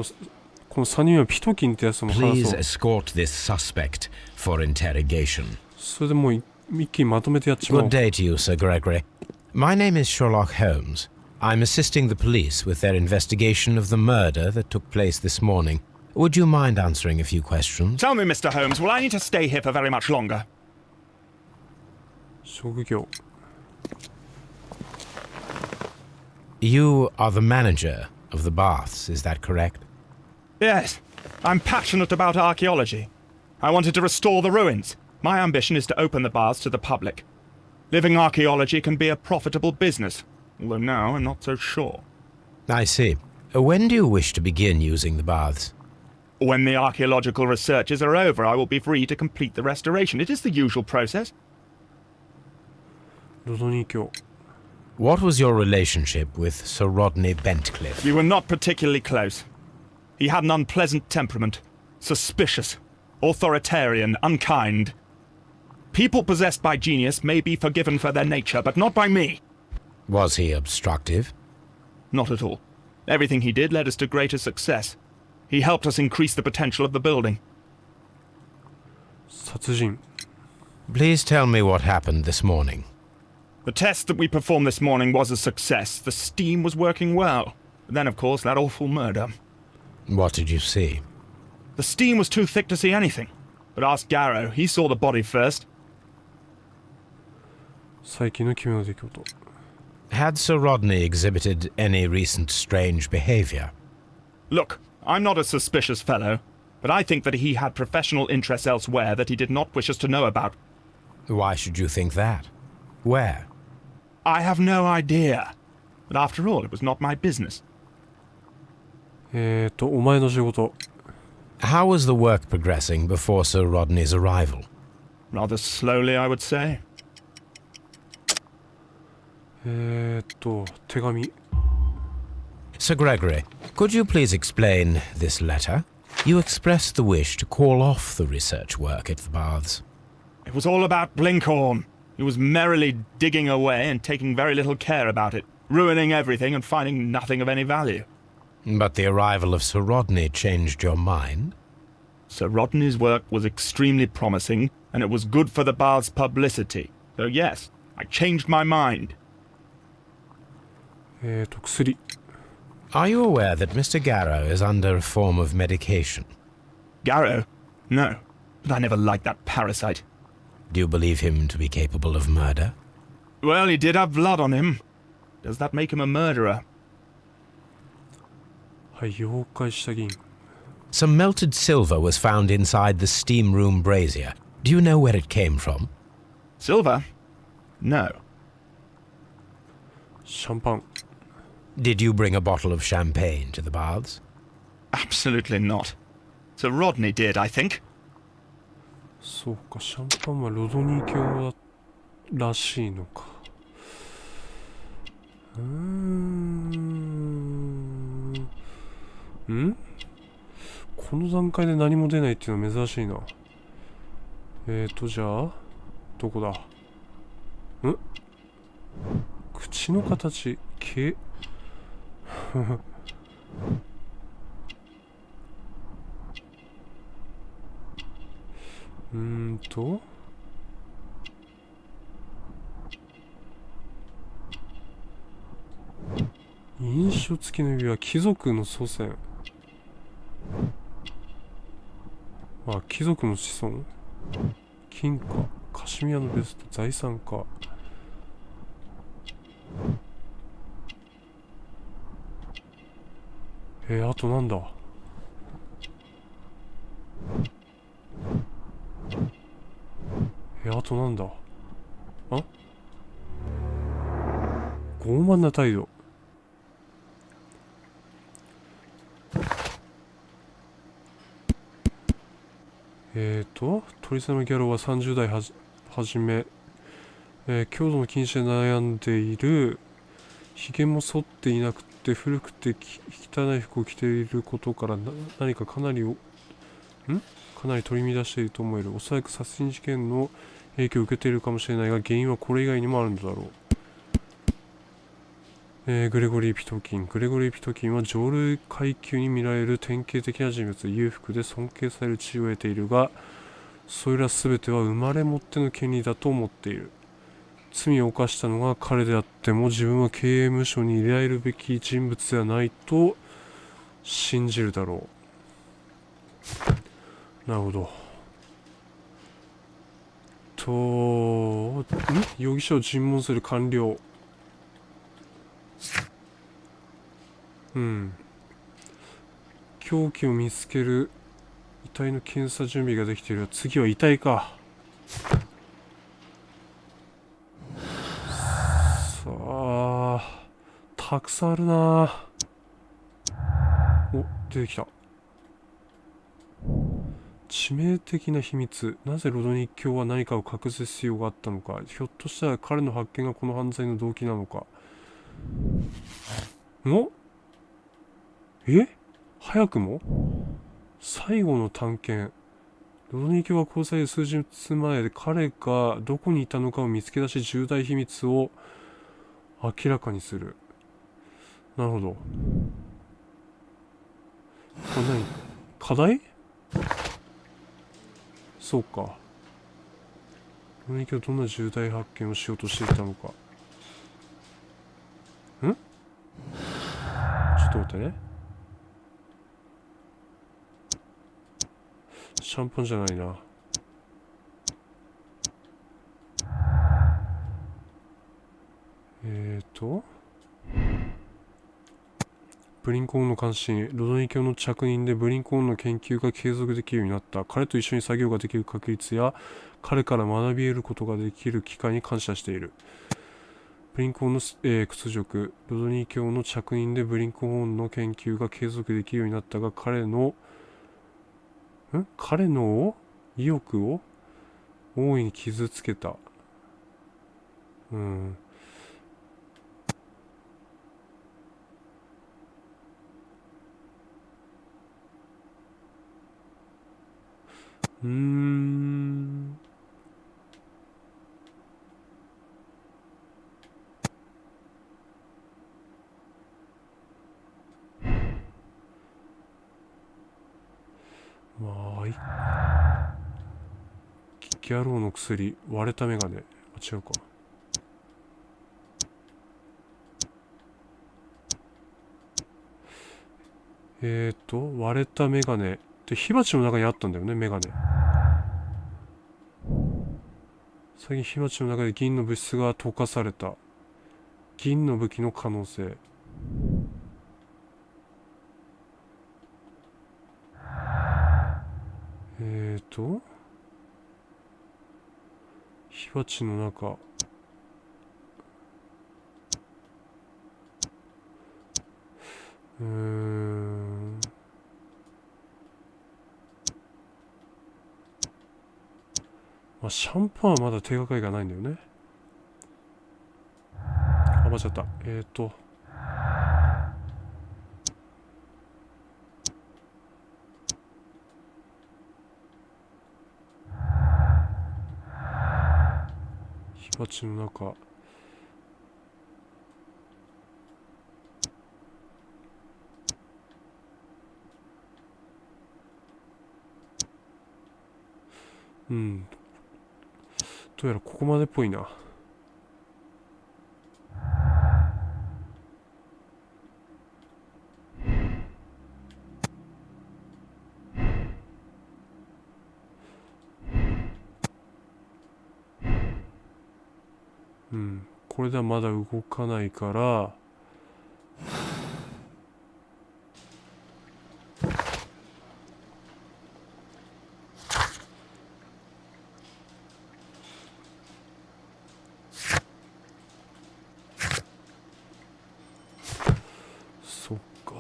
Speaker 1: の3人はピトキンってやつも話そう
Speaker 5: Please escort this suspect for interrogation.
Speaker 1: それでもう一気にまとめてやっちまおう
Speaker 5: Good day to you, Sir Gregory. My name is Sherlock Holmes. I'm assisting the police with their investigation of the murder that took place this morning. Would you mind answering a few questions?
Speaker 9: Tell me, Mr. Holmes, will I need to stay here for very much longer?
Speaker 1: 職業
Speaker 5: You are the manager of the baths, is that correct?
Speaker 9: Yes. I'm passionate about archaeology. I wanted to restore the ruins. My ambition is to open the baths to the public. Living archaeology can be a profitable business, although now I'm not so sure.
Speaker 5: I see. When do you wish to begin using the baths?
Speaker 9: When the archaeological researches are over, I will be free to complete the restoration. It is the usual process.
Speaker 1: ロドニー卿
Speaker 5: What was your relationship with Sir Rodney Bentcliffe?
Speaker 9: We were not particularly close. He had an unpleasant temperament, suspicious, authoritarian, unkind. People possessed by genius may be forgiven for their nature, but not by me.
Speaker 5: Was he obstructive?
Speaker 9: Not at all. Everything he did led us to greater success. He helped us increase the potential of the building.
Speaker 1: 殺人
Speaker 5: Please tell me what happened this morning.
Speaker 9: The test that we performed this morning was a success. The steam was working well. But then, of course, that awful murder.
Speaker 5: What did you see?
Speaker 9: The steam was too thick to see anything. But ask Garrow. He saw the body first.
Speaker 1: 最近の奇妙な出来事
Speaker 5: Had Sir Rodney exhibited any recent strange behavior?
Speaker 9: Look, I'm not a suspicious fellow, but I think that he had professional interests elsewhere that he did not wish us to know about.
Speaker 5: Why should you think that? Where?
Speaker 9: I have no idea. But after all, it was not my business.
Speaker 1: お前の仕事
Speaker 5: How was the work progressing before Sir Rodney's arrival?
Speaker 9: Rather slowly, I would say.
Speaker 1: 手紙
Speaker 5: Sir Gregory, could you please explain this letter? You expressed the wish to call off the research work at the baths.
Speaker 9: It was all about Blinkhorn. He was merrily digging away and taking very little care about it, ruining everything and finding nothing of any value.
Speaker 5: But the arrival of Sir Rodney changed your mind?
Speaker 9: Sir Rodney's work was extremely promising, and it was good for the bath's publicity. So yes, I changed my mind.
Speaker 1: 薬
Speaker 5: Are you aware that Mr. Garrow is under a form of medication?
Speaker 9: Garrow? No, but I never liked that parasite.
Speaker 5: Do you believe him to be capable of murder?
Speaker 9: Well, he did have blood on him. Does that make him a murderer?
Speaker 1: はい妖怪下銀
Speaker 5: Some melted silver was found inside the steam room brazier. Do you know where it came from?
Speaker 9: Silver? No.
Speaker 1: シャンパン
Speaker 5: Did you bring a bottle of champagne to the baths?
Speaker 9: Absolutely not. Sir Rodney did, I think.
Speaker 1: そうかシャンパンはロドニー卿らしいのかこの段階で何も出ないっていうのは珍しいなじゃあどこだ口の形毛印象付きの指輪貴族の祖先貴族の子孫金貨カシミヤのベスト財産かあとなんだあとなんだ傲慢な態度トリセのギャロは30代はじめ、強度の近視で悩んでいるひげも剃っていなくて古くて汚い服を着ていることから何かかなり取り乱していると思えるおそらく殺人事件の影響を受けているかもしれないが原因はこれ以外にもあるのだろうグレゴリー・ピトキンは上流階級に見られる典型的な人物裕福で尊敬される地位を得ているがそれら全ては生まれ持っての権利だと思っている罪を犯したのが彼であっても自分は刑務所に入れられるべき人物ではないと信じるだろう。なるほど。容疑者を尋問する完了。凶器を見つける。遺体の検査準備ができている。次は遺体か。さあ、たくさんあるな。お、出てきた。致命的な秘密。なぜロドニー卿は何かを隠す必要があったのか。ひょっとしたら彼の発見がこの犯罪の動機なのか。早くも最後の探検。ロドニー卿は交際数日前で彼がどこにいたのかを見つけ出し重大秘密を明らかにする。なるほど。これ何？課題？そうか。ロドニー卿はどんな重大発見をしようとしていたのか。ちょっと待ってね。シャンパンじゃないな。ブリンコーンの関心。ロドニー卿の着任でブリンコーンの研究が継続できるようになった。彼と一緒に作業ができる確率や彼から学び得ることができる機会に感謝している。ブリンコーンの、屈辱。ロドニー卿の着任でブリンコーンの研究が継続できるようになったが彼の意欲を大いに傷つけた。ギャローの薬、割れたメガネ。違うか。割れたメガネ。で、火鉢の中にあったんだよね、メガネ。最近火鉢の中で銀の物質が溶かされた。銀の武器の可能性。火鉢の中。シャンパンはまだ手がかりがないんだよね。間違った。火鉢の中。どうやらここまでっぽいな。これではまだ動かないから、そっか。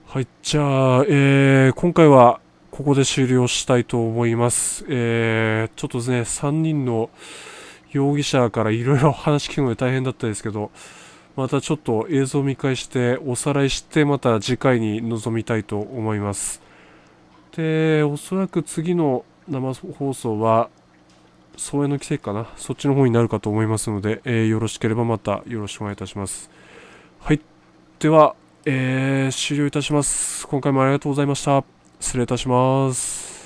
Speaker 1: はい、じゃあ、今回はここで終了したいと思います。ちょっとですね、3人の容疑者からいろいろ話聞くので大変だったですけど、またちょっと映像を見返しておさらいしてまた次回に臨みたいと思います。で、おそらく次の生放送は総営の奇跡かな、そっちの方になるかと思いますので、よろしければまたよろしくお願いいたします。はい、では、終了いたします。今回もありがとうございました。失礼いたします。